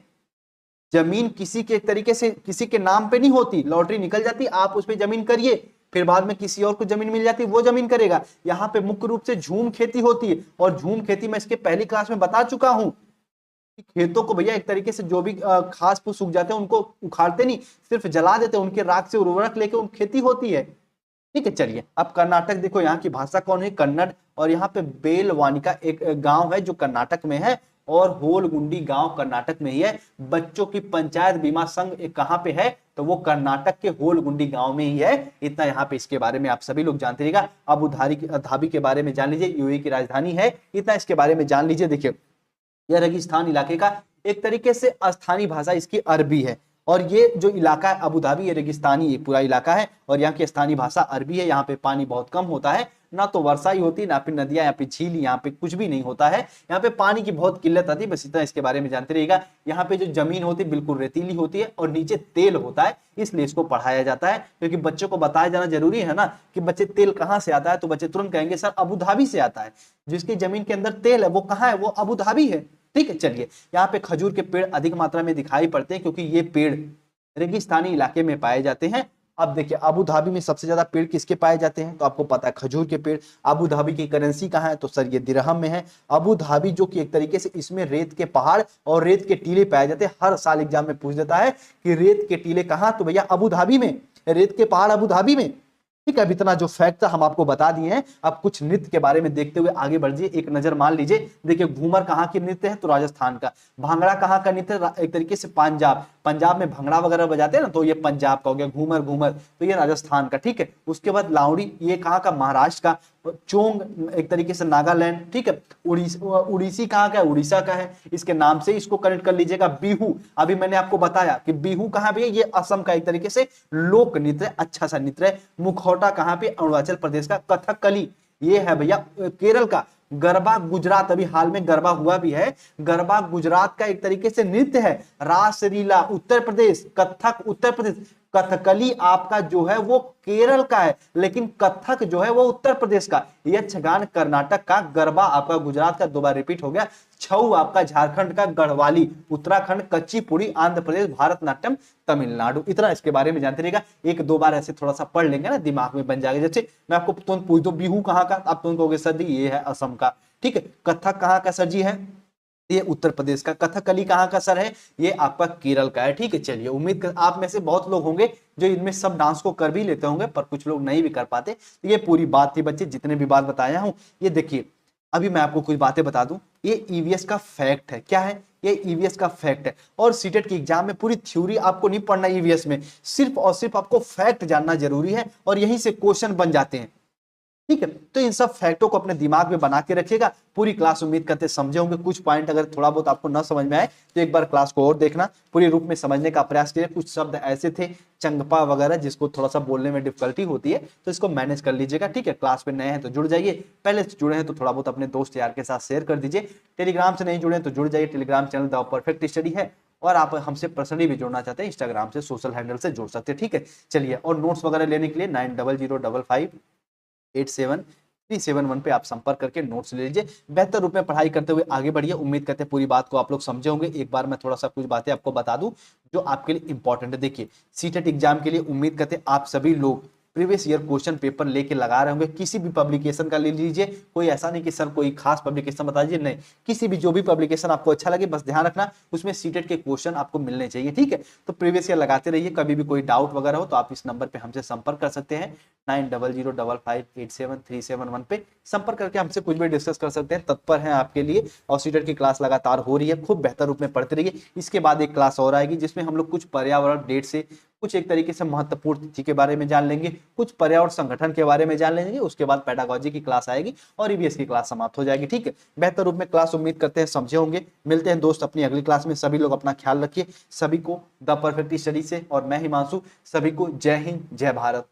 जमीन किसी के तरीके से किसी के नाम पे नहीं होती, लॉटरी निकल जाती, आप उस पर जमीन करिए, फिर बाद में किसी और को जमीन मिल जाती, वो जमीन करेगा। यहाँ पे मुख्य रूप से झूम खेती होती है और झूम खेती मैं इसके पहली क्लास में बता चुका हूं। खेतों को भैया एक तरीके से जो भी घास फूस सूख जाते हैं उनको उखाड़ते नहीं, सिर्फ जला देते हैं, उनके राख से उर्वरक लेके उन खेती होती है। ठीक है, चलिए अब कर्नाटक देखो, यहाँ की भाषा कौन है, कन्नड़। और यहाँ पे बेलवानी का एक गांव है जो कर्नाटक में है और होलगुंडी गांव कर्नाटक में ही है। बच्चों की पंचायत बीमा संघ कहाँ पे है, तो वो कर्नाटक के होलगुंडी गांव में ही है। इतना यहाँ पे इसके बारे में आप सभी लोग जानते रहिएगा। अबू धाबी के बारे में जान लीजिए, यूएई की राजधानी है। इतना इसके बारे में जान लीजिए। देखिए यह रेगिस्तान इलाके का एक तरीके से स्थानीय भाषा इसकी अरबी है और ये जो इलाका है अबू धाबी, ये रेगिस्तानी ये पूरा इलाका है और यहाँ की स्थानीय भाषा अरबी है। यहाँ पे पानी बहुत कम होता है, ना तो वर्षा ही होती, ना फिर नदियां, यहाँ पे झील, यहाँ पे कुछ भी नहीं होता है। यहाँ पे पानी की बहुत किल्लत आती है। बस इतना इसके बारे में जानते रहिएगा। यहाँ पे जो जमीन होती है बिल्कुल रेतीली होती है और नीचे तेल होता है, इसलिए इसको पढ़ाया जाता है, क्योंकि बच्चों को बताया जाना जरूरी है ना कि बच्चे तेल कहाँ से आता है, तो बच्चे तुरंत कहेंगे सर अबू धाबी से आता है। जिसकी जमीन के अंदर तेल है वो कहाँ है, वो अबू धाबी है। ठीक है, चलिए यहाँ पे खजूर के पेड़ अधिक मात्रा में दिखाई पड़ते हैं क्योंकि ये पेड़ रेगिस्तानी इलाके में पाए जाते हैं। अब देखिए अबू धाबी में सबसे ज्यादा पेड़ किसके पाए जाते हैं, तो आपको पता है खजूर के पेड़। अबू धाबी की करेंसी कहाँ है, तो सर ये दिरहम में है। अबू धाबी जो कि एक तरीके से इसमें रेत के पहाड़ और रेत के टीले पाए जाते हैं। हर साल एग्जाम में पूछ देता है कि रेत के टीले कहाँ, तो भैया अबू धाबी में, रेत के पहाड़ अबू धाबी में। ठीक है, अब इतना जो फैक्ट था हम आपको बता दिए हैं। अब कुछ नृत्य के बारे में देखते हुए आगे बढ़ जाइए, एक नजर मान लीजिए। देखिए घूमर कहाँ की नृत्य है, तो राजस्थान का। भांगड़ा कहाँ का नृत्य है, एक तरीके से पंजाब, पंजाब में भंगड़ा वगैरह बजाते हैं ना, तो ये पंजाब का हो गया। घूमर घूमर तो ये राजस्थान का। ठीक है, उसके बाद लावड़ी ये कहाँ का, महाराष्ट्र का। चोंग एक तरीके से नागालैंड। ठीक है, उड़ीसी कहाँ का है, उड़ीसा का है। इसके नाम से इसको कनेक्ट कर लीजिएगा। बिहू, अभी मैंने आपको बताया कि बिहू कहाँ पे है, ये असम का एक तरीके से लोक नृत्य, अच्छा सा नृत्य है। मुखौटा कहाँ पे, अरुणाचल प्रदेश का। कथकली ये है भैया केरल का। गरबा गुजरात, अभी हाल में गरबा हुआ भी है, गरबा गुजरात का एक तरीके से नृत्य है। रासलीला उत्तर प्रदेश, कथक उत्तर प्रदेश। कथकली आपका जो है वो केरल का है, लेकिन कथक जो है वो उत्तर प्रदेश का। यक्षगान कर्नाटक का, गरबा आपका गुजरात का, दो बार रिपीट हो गया। छऊ आपका झारखंड का, गढ़वाली उत्तराखंड, कच्चीपुड़ी आंध्र प्रदेश, भारतनाट्यम तमिलनाडु। इतना इसके बारे में जानते रहिएगा। एक दो बार ऐसे थोड़ा सा पढ़ लेंगे ना, दिमाग में बन जाएगा। जैसे मैं आपको तुरंत पूछ दो बिहू कहाँ का, आप तुरंत कहोगे सर जी ये है असम का। ठीक है, कथक कहाँ का सर जी है, ये उत्तर प्रदेश का। कथकली कहाँ का सर है, ये आपका केरल का है। ठीक है, चलिए उम्मीद कर आप में से बहुत लोग होंगे जो इनमें सब डांस को कर भी लेते होंगे, पर कुछ लोग नहीं भी कर पाते। तो ये पूरी बात थी बच्चे, जितने भी बात बताया हूं। ये देखिए अभी मैं आपको कुछ बातें बता दूं, ये ईवीएस का फैक्ट है। क्या है, ये ईवीएस का फैक्ट है। और सीटेट के एग्जाम में पूरी थ्योरी आपको नहीं पढ़ना ईवीएस में, सिर्फ और सिर्फ आपको फैक्ट जानना जरूरी है और यहीं से क्वेश्चन बन जाते हैं। ठीक है। तो इन सब फैक्टों को अपने दिमाग में बना के रखिएगा। पूरी क्लास उम्मीद करते समझे होंगे। कुछ पॉइंट अगर थोड़ा बहुत आपको ना समझ में आए तो एक बार क्लास को और देखना, पूरी रूप में समझने का प्रयास कीजिए। कुछ शब्द ऐसे थे चंगपा वगैरह जिसको थोड़ा सा बोलने में डिफिकल्टी होती है, तो इसको मैनेज कर लीजिएगा। ठीक है, क्लास पे नए हैं तो जुड़ जाइए, पहले से जुड़े हैं तो थोड़ा बहुत अपने दोस्त यार के साथ शेयर कर दीजिए। टेलीग्राम से नहीं जुड़े हैं तो जुड़ जाइए, Telegram channel the perfect study है। और आप हमसे पर्सनली भी जुड़ना चाहते हैं, इंस्टाग्राम से सोशल हैंडल से जुड़ सकते हैं। ठीक है, चलिए। और नोट्स वगैरह लेने के लिए 9005587371 पे आप संपर्क करके नोट्स ले लीजिए। बेहतर रूप में पढ़ाई करते हुए आगे बढ़िए। उम्मीद करते हैं पूरी बात को आप लोग समझे होंगे। एक बार मैं थोड़ा सा कुछ बातें आपको बता दूं जो आपके लिए इंपॉर्टेंट है। देखिए, सीटेट एग्जाम के लिए उम्मीद करते हैं आप सभी लोग प्रीवियस ईयर क्वेश्चन पेपर लेके लगा रहे होंगे। किसी भी पब्लिकेशन का ले लीजिए, कोई ऐसा नहीं कि सर कोई खास पब्लिकेशन बता दीजिए, नहीं, किसी भी जो भी पब्लिकेशन आपको अच्छा लगे, बस ध्यान रखना उसमें सीटेट के क्वेश्चन आपको मिलने चाहिए। ठीक है, तो प्रीवियस ईयर लगाते रहिए। कभी भी कोई डाउट वगैरह हो तो आप इस नंबर पे हमसे संपर्क कर सकते हैं, 9005587371 पे संपर्क करके हमसे कुछ भी डिस्कस कर सकते हैं। तत्पर हैं आपके लिए। और सीटेट की क्लास लगातार हो रही है, खूब बेहतर रूप में पढ़ते रहिए। इसके बाद एक क्लास और आएगी जिसमें हम लोग कुछ पर्यावरण डेट से कुछ एक तरीके से महत्वपूर्ण तिथि के बारे में जान लेंगे, कुछ पर्यावरण संगठन के बारे में जान लेंगे। उसके बाद पेडागोजी की क्लास आएगी और ईवीएस की क्लास समाप्त हो जाएगी। ठीक है, बेहतर रूप में क्लास उम्मीद करते हैं समझे होंगे। मिलते हैं दोस्त अपनी अगली क्लास में। सभी लोग अपना ख्याल रखिए। सभी को द परफेक्ट स्टडी से और मैं हिमांशु, सभी को जय हिंद, जय भारत।